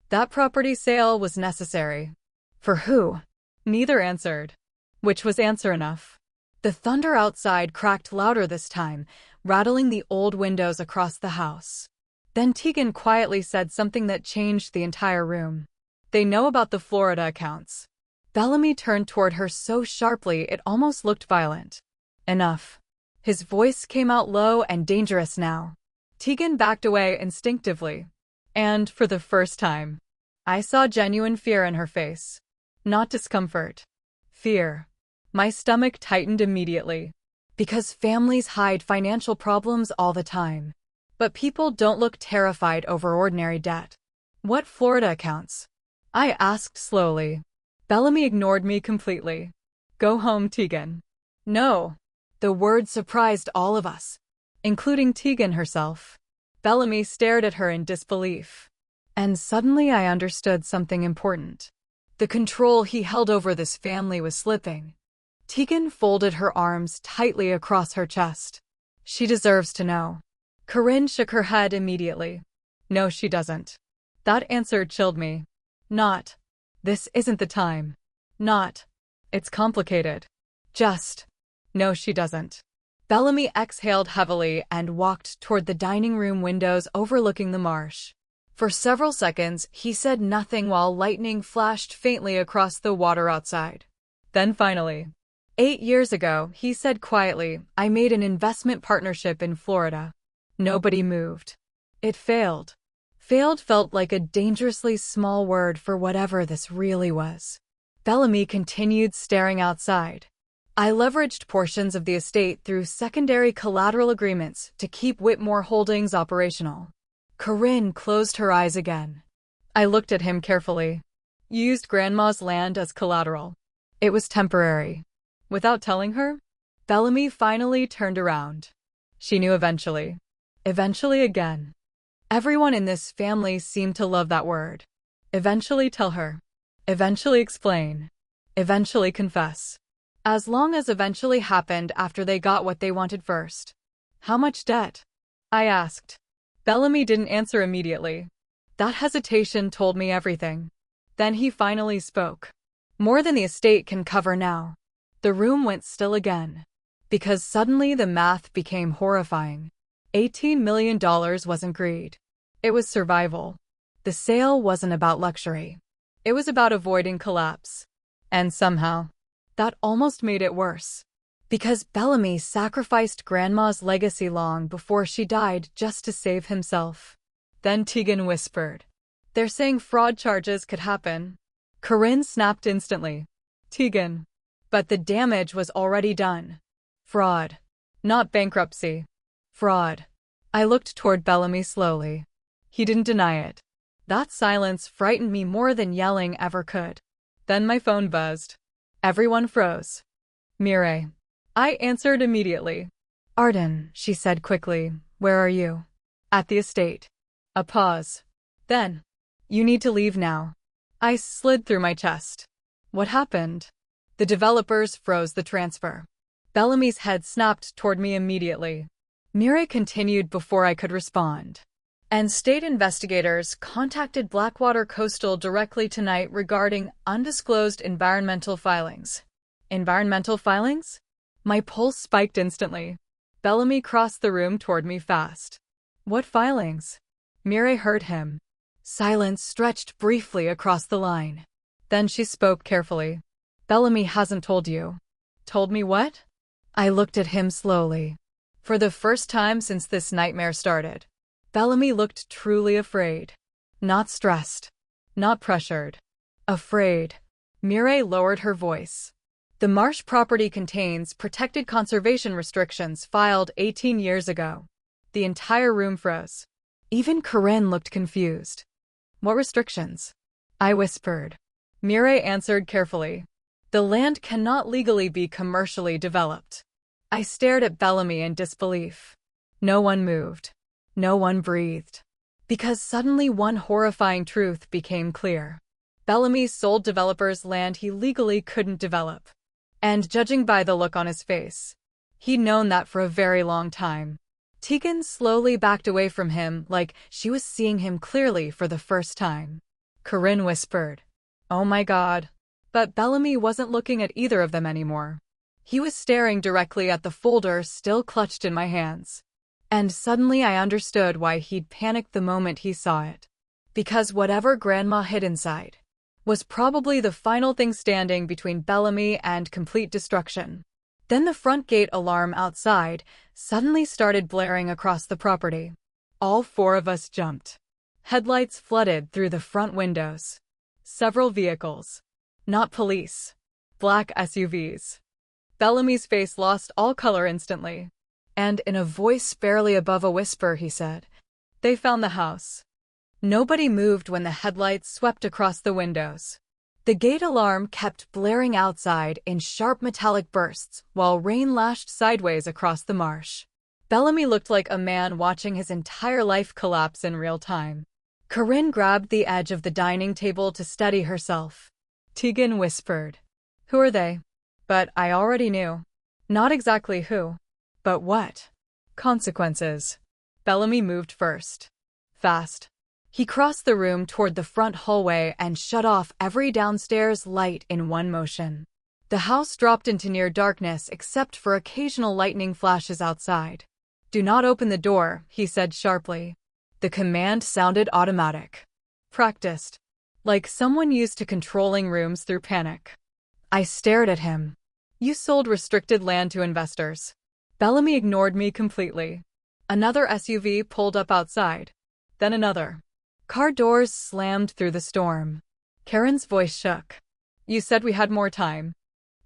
"That property sale was necessary." "For who?" Neither answered. Which was answer enough. The thunder outside cracked louder this time, rattling the old windows across the house. Then Tegan quietly said something that changed the entire room. "They know about the Florida accounts." Bellamy turned toward her so sharply it almost looked violent. "Enough." His voice came out low and dangerous now. Tegan backed away instinctively. And, for the first time, I saw genuine fear in her face. Not discomfort. Fear. My stomach tightened immediately. Because families hide financial problems all the time. But people don't look terrified over ordinary debt. "What Florida accounts?" I asked slowly. Bellamy ignored me completely. "Go home, Tegan." "No." The word surprised all of us, including Tegan herself. Bellamy stared at her in disbelief. And suddenly I understood something important. The control he held over this family was slipping. Tegan folded her arms tightly across her chest. She deserves to know. Corinne shook her head immediately. No, she doesn't. That answer chilled me. Not. This isn't the time. Not. It's complicated. Just. No, she doesn't. Bellamy exhaled heavily and walked toward the dining room windows overlooking the marsh. For several seconds, he said nothing while lightning flashed faintly across the water outside. Then finally, 8 years ago, he said quietly, I made an investment partnership in Florida. Nobody moved. It failed. Failed felt like a dangerously small word for whatever this really was. Bellamy continued staring outside. I leveraged portions of the estate through secondary collateral agreements to keep Whitmore Holdings operational. Corinne closed her eyes again. I looked at him carefully. You used Grandma's land as collateral. It was temporary. Without telling her? Bellamy finally turned around. She knew eventually. Eventually again. Everyone in this family seemed to love that word. Eventually tell her. Eventually explain. Eventually confess. As long as eventually happened after they got what they wanted first. How much debt? I asked. Bellamy didn't answer immediately. That hesitation told me everything. Then he finally spoke. More than the estate can cover now. The room went still again. Because suddenly the math became horrifying. $18 million wasn't greed. It was survival. The sale wasn't about luxury. It was about avoiding collapse. And somehow, that almost made it worse. Because Bellamy sacrificed Grandma's legacy long before she died just to save himself. Then Tegan whispered. They're saying fraud charges could happen. Corinne snapped instantly. Tegan. But the damage was already done. Fraud. Not bankruptcy. Fraud. I looked toward Bellamy slowly. He didn't deny it. That silence frightened me more than yelling ever could. Then my phone buzzed. Everyone froze. Mireille. I answered immediately. Arden, she said quickly, where are you? At the estate. A pause. Then. You need to leave now. I slid through my chest. What happened? The developers froze the transfer. Bellamy's head snapped toward me immediately. Mireille continued before I could respond. And state investigators contacted Blackwater Coastal directly tonight regarding undisclosed environmental filings. Environmental filings? My pulse spiked instantly. Bellamy crossed the room toward me fast. What filings? Mireille heard him. Silence stretched briefly across the line. Then she spoke carefully. Bellamy hasn't told you. Told me what? I looked at him slowly. For the first time since this nightmare started, Bellamy looked truly afraid. Not stressed. Not pressured. Afraid. Mireille lowered her voice. The marsh property contains protected conservation restrictions filed 18 years ago. The entire room froze. Even Corinne looked confused. What restrictions? I whispered. Mireille answered carefully. The land cannot legally be commercially developed. I stared at Bellamy in disbelief. No one moved. No one breathed. Because suddenly one horrifying truth became clear. Bellamy sold developers land he legally couldn't develop. And judging by the look on his face, he'd known that for a very long time. Tegan slowly backed away from him like she was seeing him clearly for the first time. Corinne whispered, "Oh my God." But Bellamy wasn't looking at either of them anymore. He was staring directly at the folder still clutched in my hands. And suddenly I understood why he'd panicked the moment he saw it. Because whatever Grandma hid inside was probably the final thing standing between Bellamy and complete destruction. Then the front gate alarm outside suddenly started blaring across the property. All four of us jumped. Headlights flooded through the front windows. Several vehicles. Not police. Black SUVs. Bellamy's face lost all color instantly. And in a voice barely above a whisper, he said, "They found the house." Nobody moved when the headlights swept across the windows. The gate alarm kept blaring outside in sharp metallic bursts while rain lashed sideways across the marsh. Bellamy looked like a man watching his entire life collapse in real time. Corinne grabbed the edge of the dining table to steady herself. Tegan whispered, "Who are they?" But I already knew. Not exactly who. But what? Consequences. Bellamy moved first. Fast. He crossed the room toward the front hallway and shut off every downstairs light in one motion. The house dropped into near darkness except for occasional lightning flashes outside. "Do not open the door," he said sharply. The command sounded automatic. Practiced. Like someone used to controlling rooms through panic. I stared at him. "You sold restricted land to investors." Bellamy ignored me completely. Another SUV pulled up outside. Then another. Car doors slammed through the storm. Karen's voice shook. "You said we had more time."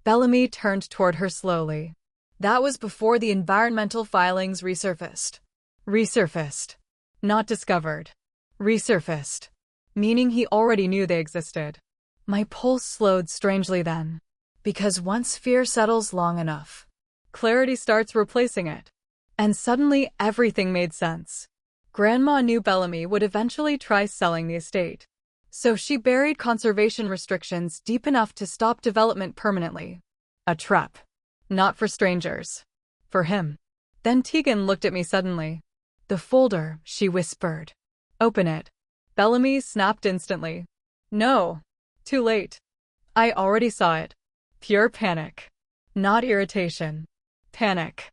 Bellamy turned toward her slowly. "That was before the environmental filings resurfaced." Resurfaced. Not discovered. Resurfaced. Meaning he already knew they existed. My pulse slowed strangely then. Because once fear settles long enough, clarity starts replacing it. And suddenly everything made sense. Grandma knew Bellamy would eventually try selling the estate. So she buried conservation restrictions deep enough to stop development permanently. A trap. Not for strangers. For him. Then Tegan looked at me suddenly. "The folder," she whispered. "Open it." Bellamy snapped instantly. "No. Too late. I already saw it." Pure panic. Not irritation. Panic.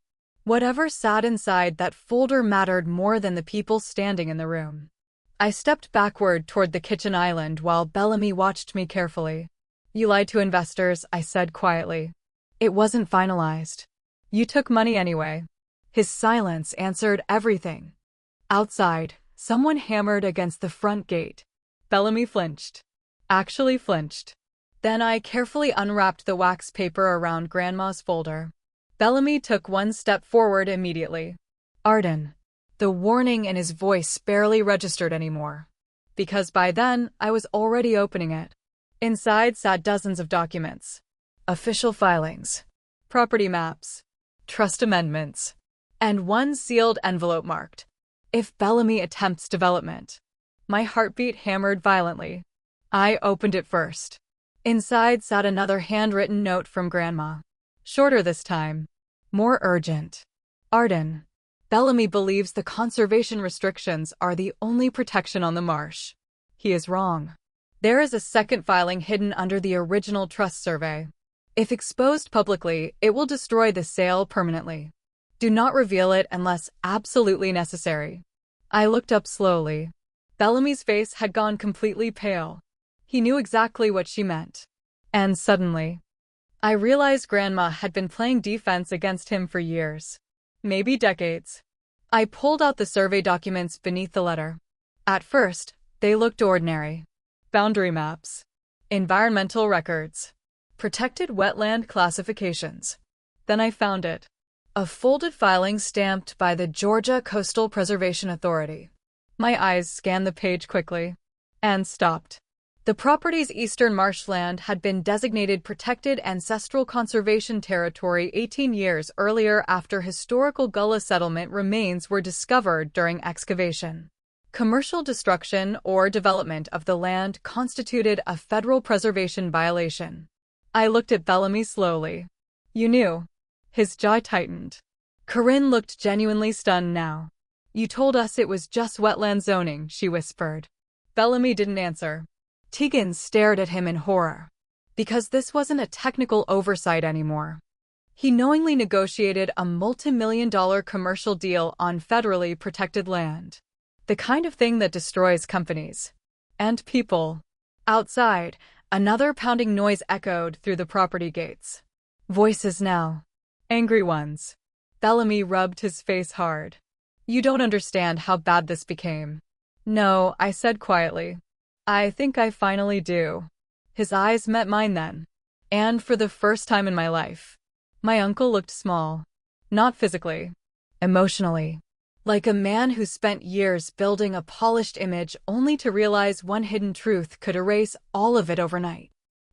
Whatever sat inside that folder mattered more than the people standing in the room. I stepped backward toward the kitchen island while Bellamy watched me carefully. "You lied to investors," I said quietly. "It wasn't finalized. You took money anyway." His silence answered everything. Outside, someone hammered against the front gate. Bellamy flinched. Actually flinched. Then I carefully unwrapped the wax paper around Grandma's folder. Bellamy took one step forward immediately. "Arden." The warning in his voice barely registered anymore. Because by then, I was already opening it. Inside sat dozens of documents. Official filings. Property maps. Trust amendments. And one sealed envelope marked, "If Bellamy attempts development." My heartbeat hammered violently. I opened it first. Inside sat another handwritten note from Grandma. Shorter this time. More urgent. "Arden. Bellamy believes the conservation restrictions are the only protection on the marsh. He is wrong. There is a second filing hidden under the original trust survey. If exposed publicly, it will destroy the sale permanently. Do not reveal it unless absolutely necessary." I looked up slowly. Bellamy's face had gone completely pale. He knew exactly what she meant. And suddenly, I realized Grandma had been playing defense against him for years. Maybe decades. I pulled out the survey documents beneath the letter. At first, they looked ordinary. Boundary maps. Environmental records. Protected wetland classifications. Then I found it. A folded filing stamped by the Georgia Coastal Preservation Authority. My eyes scanned the page quickly. And stopped. The property's eastern marshland had been designated Protected Ancestral Conservation Territory 18 years earlier after historical Gullah settlement remains were discovered during excavation. Commercial destruction or development of the land constituted a federal preservation violation. I looked at Bellamy slowly. "You knew." His jaw tightened. Corinne looked genuinely stunned now. "You told us it was just wetland zoning," she whispered. Bellamy didn't answer. Tegan stared at him in horror. Because this wasn't a technical oversight anymore. He knowingly negotiated a multimillion-dollar commercial deal on federally protected land. The kind of thing that destroys companies. And people. Outside, another pounding noise echoed through the property gates. Voices now. Angry ones. Bellamy rubbed his face hard. "You don't understand how bad this became." "No," I said quietly. "I think I finally do." His eyes met mine then. And for the first time in my life, my uncle looked small. Not physically. Emotionally. Like a man who spent years building a polished image only to realize one hidden truth could erase all of it overnight.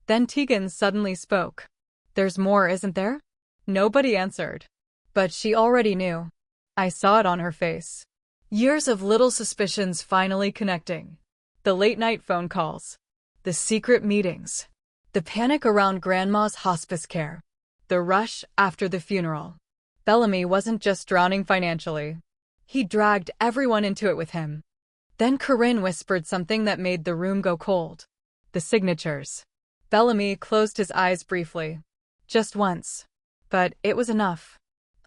Then Tegan suddenly spoke. There's more, isn't there? Nobody answered. But she already knew. I saw it on her face. Years of little suspicions finally connecting. The late-night phone calls. The secret meetings. The panic around Grandma's hospice care. The rush after the funeral. Bellamy wasn't just drowning financially. He dragged everyone into it with him. Then Corinne whispered something that made the room go cold. The signatures. Bellamy closed his eyes briefly. Just once. But it was enough.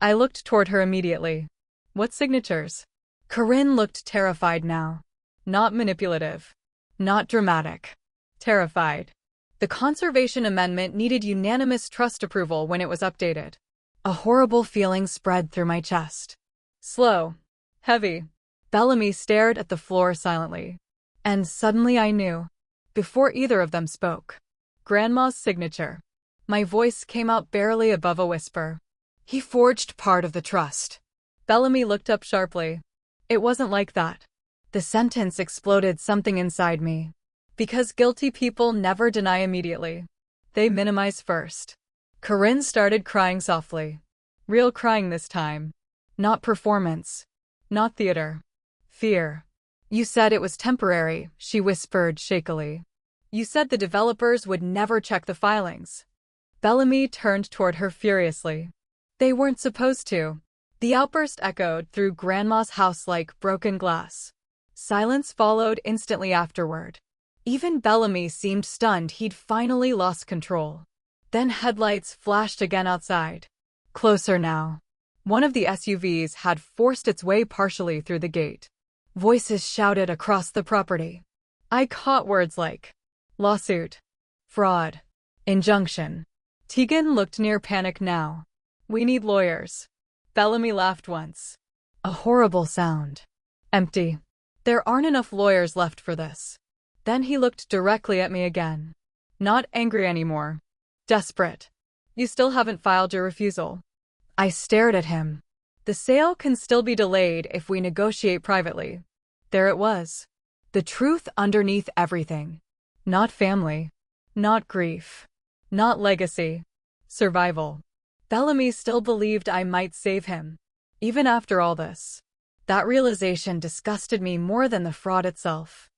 I looked toward her immediately. What signatures? Corinne looked terrified now. Not manipulative. Not dramatic. Terrified. The conservation amendment needed unanimous trust approval when it was updated. A horrible feeling spread through my chest. Slow. Heavy. Bellamy stared at the floor silently. And suddenly I knew. Before either of them spoke. Grandma's signature. My voice came out barely above a whisper. He forged part of the trust. Bellamy looked up sharply. It wasn't like that. The sentence exploded something inside me. Because guilty people never deny immediately. They minimize first. Corinne started crying softly. Real crying this time. Not performance. Not theater. Fear. You said it was temporary, she whispered shakily. You said the developers would never check the filings. Bellamy turned toward her furiously. They weren't supposed to. The outburst echoed through Grandma's house like broken glass. Silence followed instantly afterward. Even Bellamy seemed stunned he'd finally lost control. Then headlights flashed again outside. Closer now. One of the SUVs had forced its way partially through the gate. Voices shouted across the property. I caught words like lawsuit, fraud, injunction. Tegan looked near panic now. We need lawyers. Bellamy laughed once. A horrible sound. Empty. There aren't enough lawyers left for this. Then he looked directly at me again. Not angry anymore. Desperate. You still haven't filed your refusal. I stared at him. The sale can still be delayed if we negotiate privately. There it was. The truth underneath everything. Not family. Not grief. Not legacy. Survival. Bellamy still believed I might save him. Even after all this. That realization disgusted me more than the fraud itself.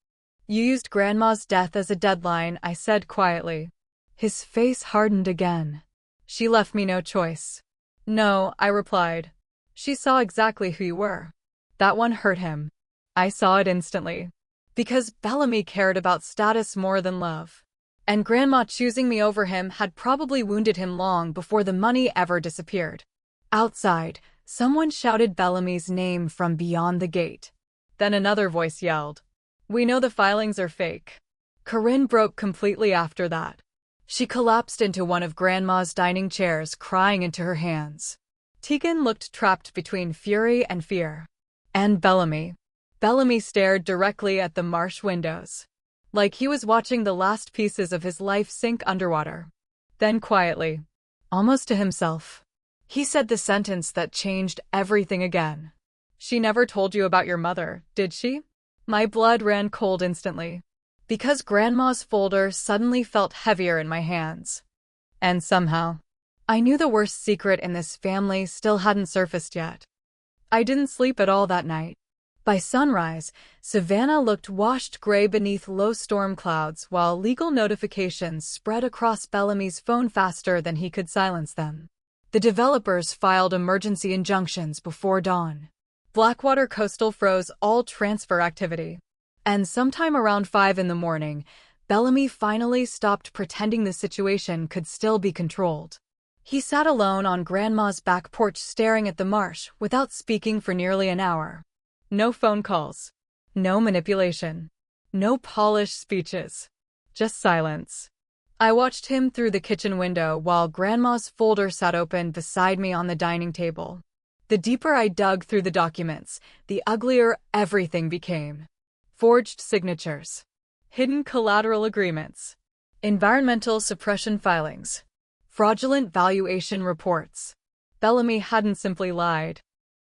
You used Grandma's death as a deadline, I said quietly. His face hardened again. She left me no choice. No, I replied. She saw exactly who you were. That one hurt him. I saw it instantly. Because Bellamy cared about status more than love. And Grandma choosing me over him had probably wounded him long before the money ever disappeared. Outside, someone shouted Bellamy's name from beyond the gate. Then another voice yelled, We know the filings are fake. Corinne broke completely after that. She collapsed into one of Grandma's dining chairs, crying into her hands. Tegan looked trapped between fury and fear. And Bellamy. Bellamy stared directly at the marsh windows. Like he was watching the last pieces of his life sink underwater. Then quietly, almost to himself, he said the sentence that changed everything again. She never told you about your mother, did she? My blood ran cold instantly. Because Grandma's folder suddenly felt heavier in my hands. And somehow, I knew the worst secret in this family still hadn't surfaced yet. I didn't sleep at all that night. By sunrise, Savannah looked washed gray beneath low storm clouds while legal notifications spread across Bellamy's phone faster than he could silence them. The developers filed emergency injunctions before dawn. Blackwater Coastal froze all transfer activity. And sometime around 5 in the morning, Bellamy finally stopped pretending the situation could still be controlled. He sat alone on Grandma's back porch staring at the marsh without speaking for nearly an hour. No phone calls. No manipulation. No polished speeches. Just silence. I watched him through the kitchen window while Grandma's folder sat open beside me on the dining table. The deeper I dug through the documents, the uglier everything became. Forged signatures. Hidden collateral agreements. Environmental suppression filings. Fraudulent valuation reports. Bellamy hadn't simply lied.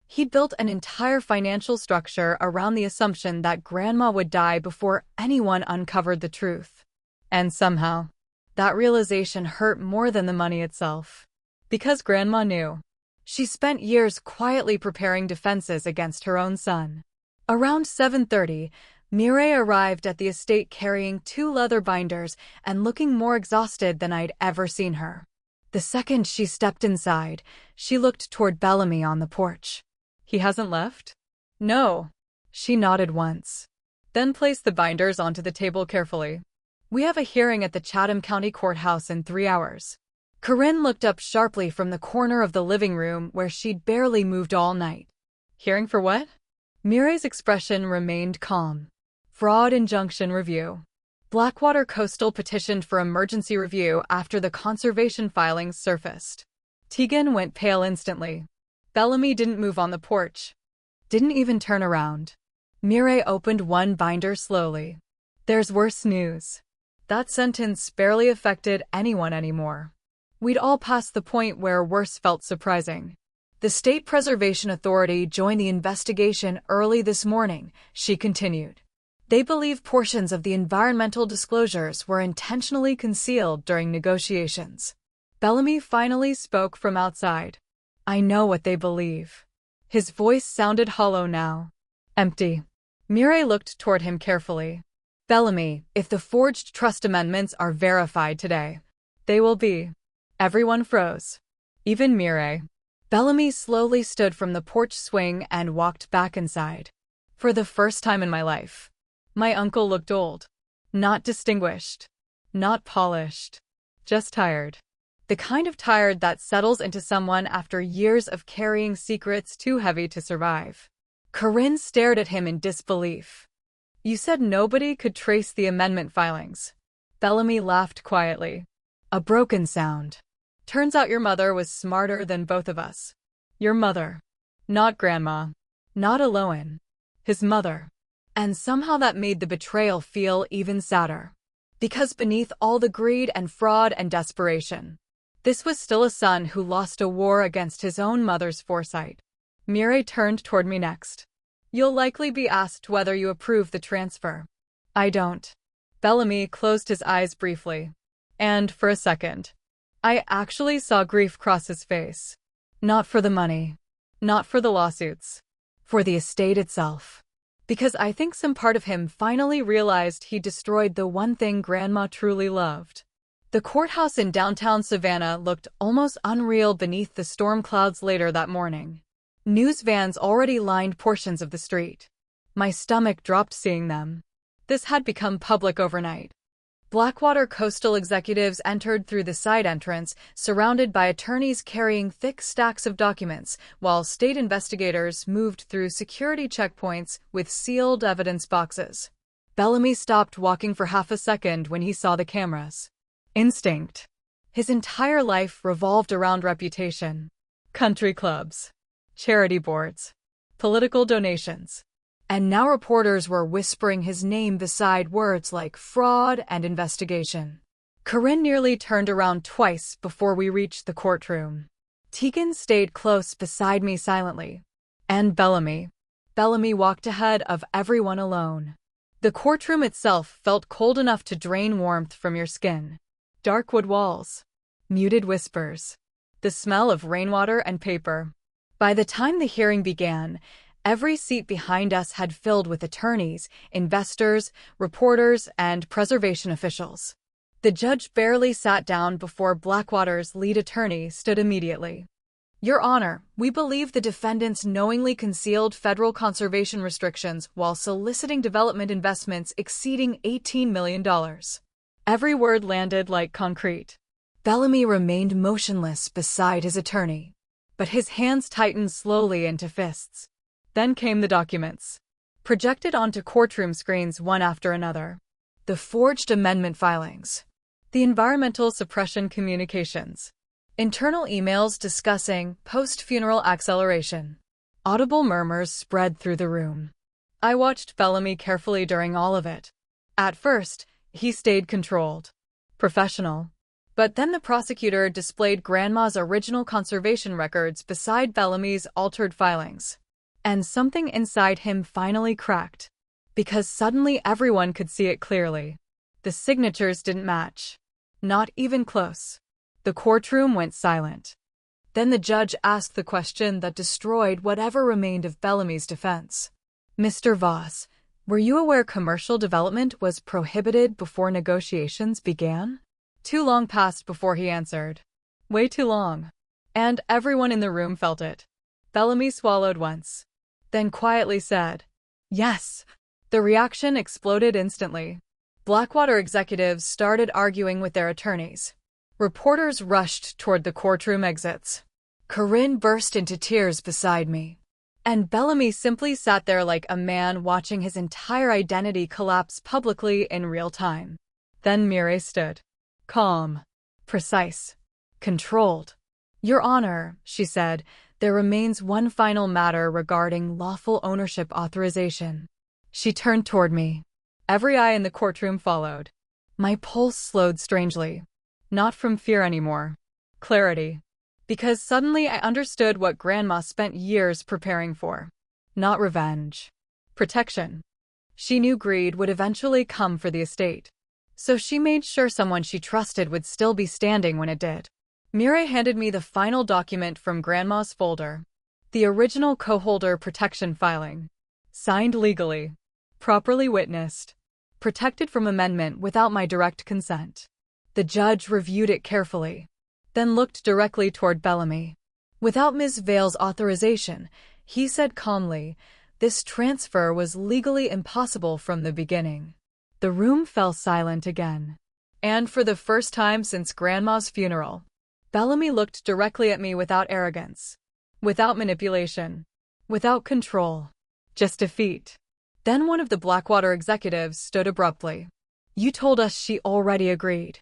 He'd built an entire financial structure around the assumption that Grandma would die before anyone uncovered the truth. And somehow, That realization hurt more than the money itself. Because Grandma knew. She spent years quietly preparing defenses against her own son. Around 7:30, Mireille arrived at the estate carrying 2 leather binders and looking more exhausted than I'd ever seen her. The second she stepped inside, she looked toward Bellamy on the porch. "He hasn't left?" "No." She nodded once, then placed the binders onto the table carefully. "We have a hearing at the Chatham County Courthouse in 3 hours." Corinne looked up sharply from the corner of the living room where she'd barely moved all night. "Hearing for what?" Mireille's expression remained calm. "Fraud injunction review." Blackwater Coastal petitioned for emergency review after the conservation filings surfaced. Tegan went pale instantly. Bellamy didn't move on the porch. Didn't even turn around. Mireille opened one binder slowly. "There's worse news." That sentence barely affected anyone anymore. We'd all passed the point where worse felt surprising. "The State Preservation Authority joined the investigation early this morning," she continued. "They believe portions of the environmental disclosures were intentionally concealed during negotiations." Bellamy finally spoke from outside. "I know what they believe." His voice sounded hollow now. "Empty." Mireille looked toward him carefully. "Bellamy, if the forged trust amendments are verified today, they will be." Everyone froze. Even Mireille. Bellamy slowly stood from the porch swing and walked back inside. "For the first time in my life." My uncle looked old. Not distinguished. Not polished. Just tired. The kind of tired that settles into someone after years of carrying secrets too heavy to survive. Corinne stared at him in disbelief. "You said nobody could trace the amendment filings." Bellamy laughed quietly. A broken sound. "Turns out your mother was smarter than both of us." Your mother. Not Grandma. Not Aloan. His mother. And somehow that made the betrayal feel even sadder. Because beneath all the greed and fraud and desperation, this was still a son who lost a war against his own mother's foresight. Mireille turned toward me next. "You'll likely be asked whether you approve the transfer." "I don't." Bellamy closed his eyes briefly. And, for a second, I actually saw grief cross his face. Not for the money. Not for the lawsuits. For the estate itself. Because I think some part of him finally realized he destroyed the one thing Grandma truly loved. The courthouse in downtown Savannah looked almost unreal beneath the storm clouds later that morning. News vans already lined portions of the street. My stomach dropped seeing them. This had become public overnight. Blackwater Coastal executives entered through the side entrance, surrounded by attorneys carrying thick stacks of documents, while state investigators moved through security checkpoints with sealed evidence boxes. Bellamy stopped walking for half a second when he saw the cameras. Instinct. His entire life revolved around reputation. Country clubs. Charity boards. Political donations. And now reporters were whispering his name beside words like fraud and investigation. Corinne nearly turned around twice before we reached the courtroom. Tegan stayed close beside me silently. And Bellamy. Bellamy walked ahead of everyone alone. The courtroom itself felt cold enough to drain warmth from your skin. Dark wood walls. Muted whispers. The smell of rainwater and paper. By the time the hearing began, every seat behind us had filled with attorneys, investors, reporters, and preservation officials. The judge barely sat down before Blackwater's lead attorney stood immediately. "Your Honor, we believe the defendants knowingly concealed federal conservation restrictions while soliciting development investments exceeding $18 million. Every word landed like concrete. Bellamy remained motionless beside his attorney, but his hands tightened slowly into fists. Then came the documents, projected onto courtroom screens one after another. The forged amendment filings. The environmental suppression communications. Internal emails discussing post-funeral acceleration. Audible murmurs spread through the room. I watched Bellamy carefully during all of it. At first, he stayed controlled. Professional. But then the prosecutor displayed Grandma's original conservation records beside Bellamy's altered filings. And something inside him finally cracked. Because suddenly everyone could see it clearly. The signatures didn't match. Not even close. The courtroom went silent. Then the judge asked the question that destroyed whatever remained of Bellamy's defense. Mr. Voss, were you aware commercial development was prohibited before negotiations began? Too long passed before he answered. Way too long. And everyone in the room felt it. Bellamy swallowed once. Then quietly said, yes. The reaction exploded instantly. Blackwater executives started arguing with their attorneys. Reporters rushed toward the courtroom exits. Corinne burst into tears beside me. And Bellamy simply sat there like a man watching his entire identity collapse publicly in real time. Then Mireille stood. Calm. Precise. Controlled. Your Honor, she said, there remains one final matter regarding lawful ownership authorization. She turned toward me. Every eye in the courtroom followed. My pulse slowed strangely. Not from fear anymore. Clarity. Because suddenly I understood what Grandma spent years preparing for. Not revenge. Protection. She knew greed would eventually come for the estate. So she made sure someone she trusted would still be standing when it did. Mireille handed me the final document from Grandma's folder. The original co-holder protection filing. Signed legally. Properly witnessed. Protected from amendment without my direct consent. The judge reviewed it carefully. Then looked directly toward Bellamy. Without Ms. Vale's authorization, he said calmly, this transfer was legally impossible from the beginning. The room fell silent again. And for the first time since Grandma's funeral, Bellamy looked directly at me without arrogance. Without manipulation. Without control. Just defeat. Then one of the Blackwater executives stood abruptly. You told us she already agreed.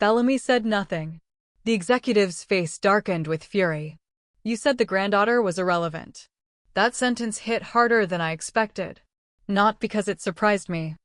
Bellamy said nothing. The executive's face darkened with fury. You said the granddaughter was irrelevant. That sentence hit harder than I expected. Not because it surprised me.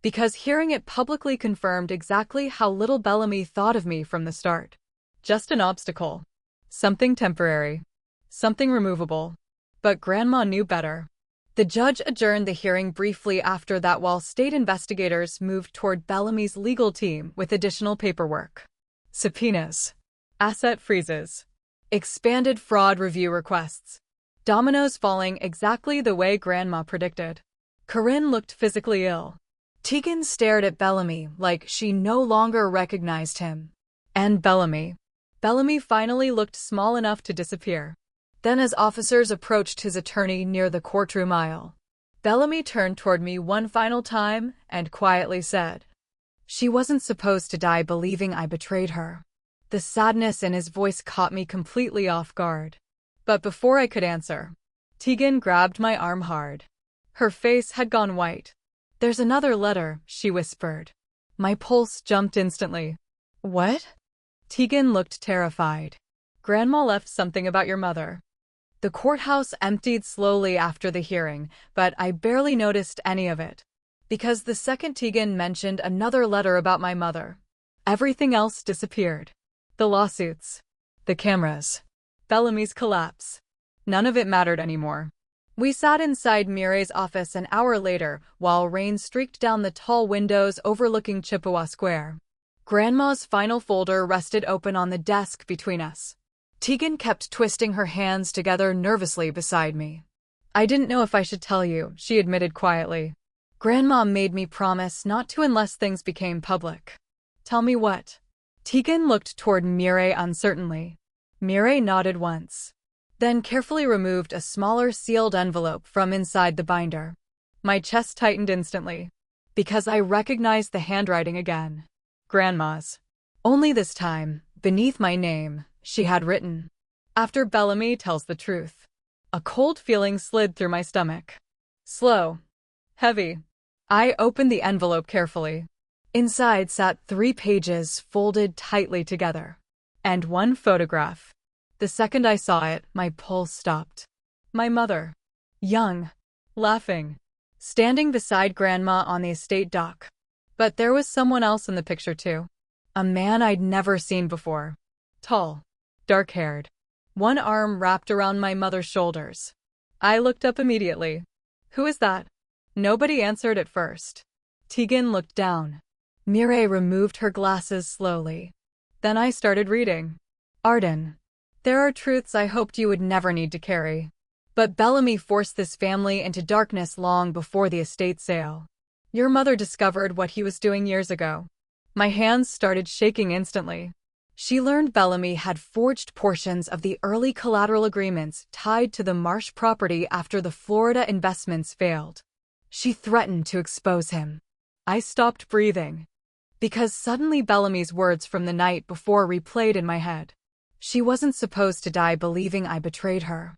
Because hearing it publicly confirmed exactly how little Bellamy thought of me from the start. Just an obstacle. Something temporary. Something removable. But Grandma knew better. The judge adjourned the hearing briefly after that while state investigators moved toward Bellamy's legal team with additional paperwork. Subpoenas. Asset freezes. Expanded fraud review requests. Dominoes falling exactly the way Grandma predicted. Corinne looked physically ill. Tegan stared at Bellamy like she no longer recognized him. And Bellamy. Bellamy finally looked small enough to disappear. Then as officers approached his attorney near the courtroom aisle, Bellamy turned toward me one final time and quietly said, she wasn't supposed to die believing I betrayed her. The sadness in his voice caught me completely off guard. But before I could answer, Tegan grabbed my arm hard. Her face had gone white. There's another letter, she whispered. My pulse jumped instantly. What? Tegan looked terrified. Grandma left something about your mother. The courthouse emptied slowly after the hearing, but I barely noticed any of it. Because the second Tegan mentioned another letter about my mother, everything else disappeared. The lawsuits. The cameras. Bellamy's collapse. None of it mattered anymore. We sat inside Mireille's office an hour later while rain streaked down the tall windows overlooking Chippewa Square. Grandma's final folder rested open on the desk between us. Tegan kept twisting her hands together nervously beside me. I didn't know if I should tell you, she admitted quietly. Grandma made me promise not to unless things became public. Tell me what? Tegan looked toward Mireille uncertainly. Mireille nodded once. Then carefully removed a smaller sealed envelope from inside the binder. My chest tightened instantly. Because I recognized the handwriting again. Grandma's. Only this time, beneath my name, she had written, after Bellamy tells the truth. A cold feeling slid through my stomach. Slow. Heavy. I opened the envelope carefully. Inside sat 3 pages folded tightly together. And one photograph. The second I saw it, my pulse stopped. My mother. Young. Laughing. Standing beside Grandma on the estate dock. But there was someone else in the picture too. A man I'd never seen before. Tall. Dark-haired. One arm wrapped around my mother's shoulders. I looked up immediately. Who is that? Nobody answered at first. Tegan looked down. Mireille removed her glasses slowly. Then I started reading. Arden. There are truths I hoped you would never need to carry. But Bellamy forced this family into darkness long before the estate sale. Your mother discovered what he was doing years ago. My hands started shaking instantly. She learned Bellamy had forged portions of the early collateral agreements tied to the Marsh property after the Florida investments failed. She threatened to expose him. I stopped breathing. Because suddenly Bellamy's words from the night before replayed in my head. She wasn't supposed to die believing I betrayed her.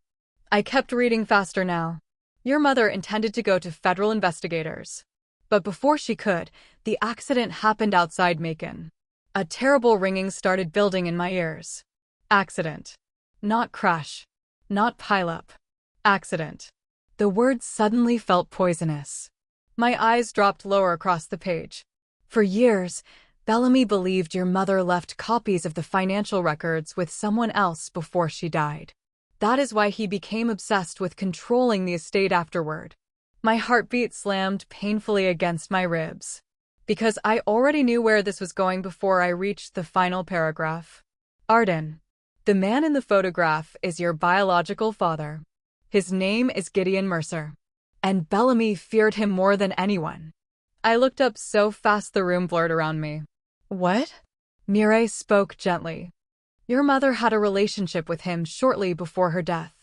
I kept reading faster now. Your mother intended to go to federal investigators. But before she could, the accident happened outside Macon. A terrible ringing started building in my ears. Accident. Not crash. Not pileup. Accident. The words suddenly felt poisonous. My eyes dropped lower across the page. For years, Bellamy believed your mother left copies of the financial records with someone else before she died. That is why he became obsessed with controlling the estate afterward. My heartbeat slammed painfully against my ribs. Because I already knew where this was going before I reached the final paragraph. Arden. The man in the photograph is your biological father. His name is Gideon Mercer. And Bellamy feared him more than anyone. I looked up so fast the room blurred around me. What? Mireille spoke gently. Your mother had a relationship with him shortly before her death.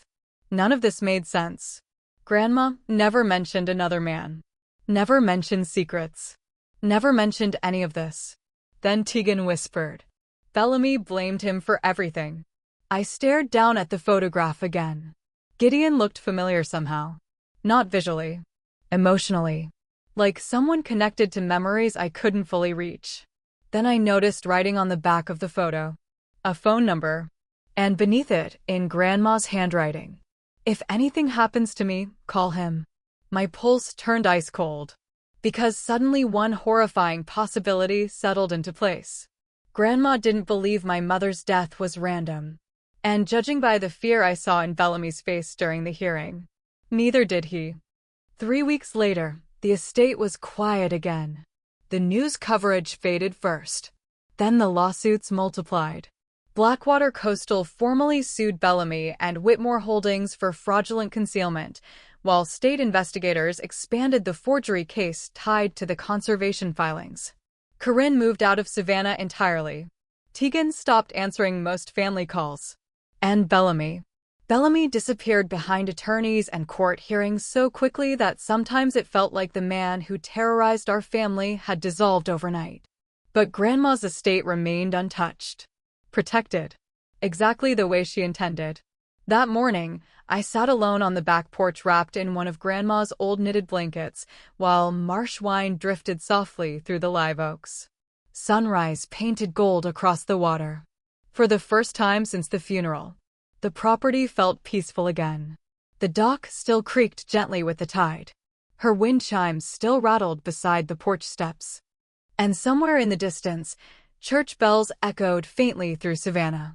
None of this made sense. Grandma never mentioned another man. Never mentioned secrets. Never mentioned any of this. Then Tegan whispered. Bellamy blamed him for everything. I stared down at the photograph again. Gideon looked familiar somehow. Not visually. Emotionally. Like someone connected to memories I couldn't fully reach. Then I noticed writing on the back of the photo. A phone number. And beneath it, in Grandma's handwriting. If anything happens to me, call him. My pulse turned ice cold. Because suddenly one horrifying possibility settled into place. Grandma didn't believe my mother's death was random. And judging by the fear I saw in Bellamy's face during the hearing, neither did he. 3 weeks later, the estate was quiet again. The news coverage faded first. Then the lawsuits multiplied. Blackwater Coastal formally sued Bellamy and Whitmore Holdings for fraudulent concealment, while state investigators expanded the forgery case tied to the conservation filings. Corinne moved out of Savannah entirely. Tegan stopped answering most family calls. And Bellamy. Bellamy disappeared behind attorneys and court hearings so quickly that sometimes it felt like the man who terrorized our family had dissolved overnight. But Grandma's estate remained untouched. Protected. Exactly the way she intended. That morning, I sat alone on the back porch wrapped in one of Grandma's old knitted blankets, while marsh wine drifted softly through the live oaks. Sunrise painted gold across the water. For the first time since the funeral, the property felt peaceful again. The dock still creaked gently with the tide. Her wind chimes still rattled beside the porch steps. And somewhere in the distance, church bells echoed faintly through Savannah.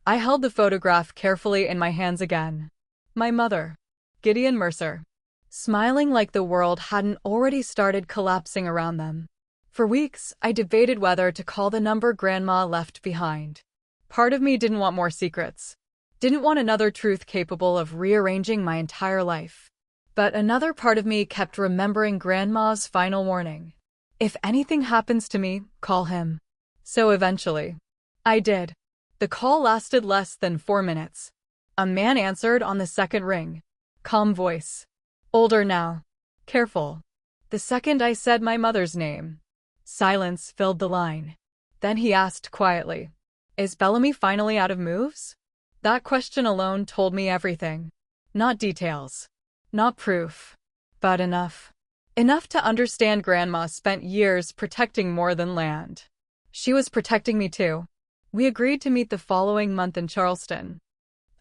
I held the photograph carefully in my hands again. My mother, Gideon Mercer, smiling like the world hadn't already started collapsing around them. For weeks, I debated whether to call the number Grandma left behind. Part of me didn't want more secrets. Didn't want another truth capable of rearranging my entire life. But another part of me kept remembering Grandma's final warning. If anything happens to me, call him. So eventually, I did. The call lasted less than 4 minutes. A man answered on the second ring. Calm voice. Older now. Careful. The second I said my mother's name, silence filled the line. Then he asked quietly, Is Bellamy finally out of moves? That question alone told me everything. Not details. Not proof. But enough. Enough to understand Grandma spent years protecting more than land. She was protecting me too. We agreed to meet the following month in Charleston.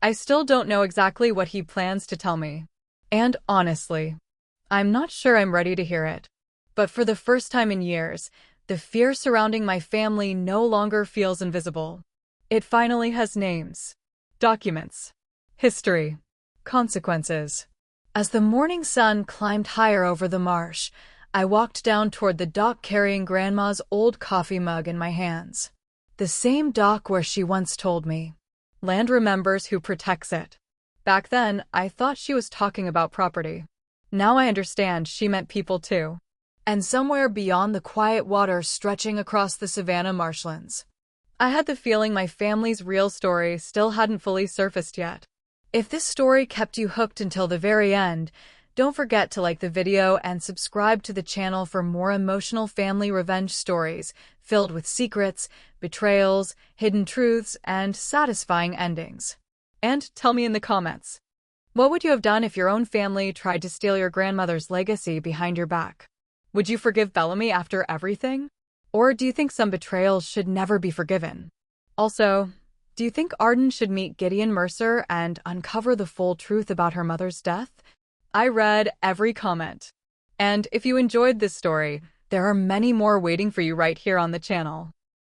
I still don't know exactly what he plans to tell me. And honestly, I'm not sure I'm ready to hear it. But for the first time in years, the fear surrounding my family no longer feels invisible. It finally has names, documents, history, consequences. As the morning sun climbed higher over the marsh, I walked down toward the dock carrying Grandma's old coffee mug in my hands. The same dock where she once told me, "Land remembers who protects it." Back then, I thought she was talking about property. Now I understand she meant people too. And somewhere beyond the quiet water stretching across the Savannah marshlands, I had the feeling my family's real story still hadn't fully surfaced yet. If this story kept you hooked until the very end, don't forget to like the video and subscribe to the channel for more emotional family revenge stories filled with secrets, betrayals, hidden truths, and satisfying endings. And tell me in the comments, what would you have done if your own family tried to steal your grandmother's legacy behind your back? Would you forgive Bellamy after everything? Or do you think some betrayals should never be forgiven? Also, do you think Arden should meet Gideon Mercer and uncover the full truth about her mother's death? I read every comment. And if you enjoyed this story, there are many more waiting for you right here on the channel.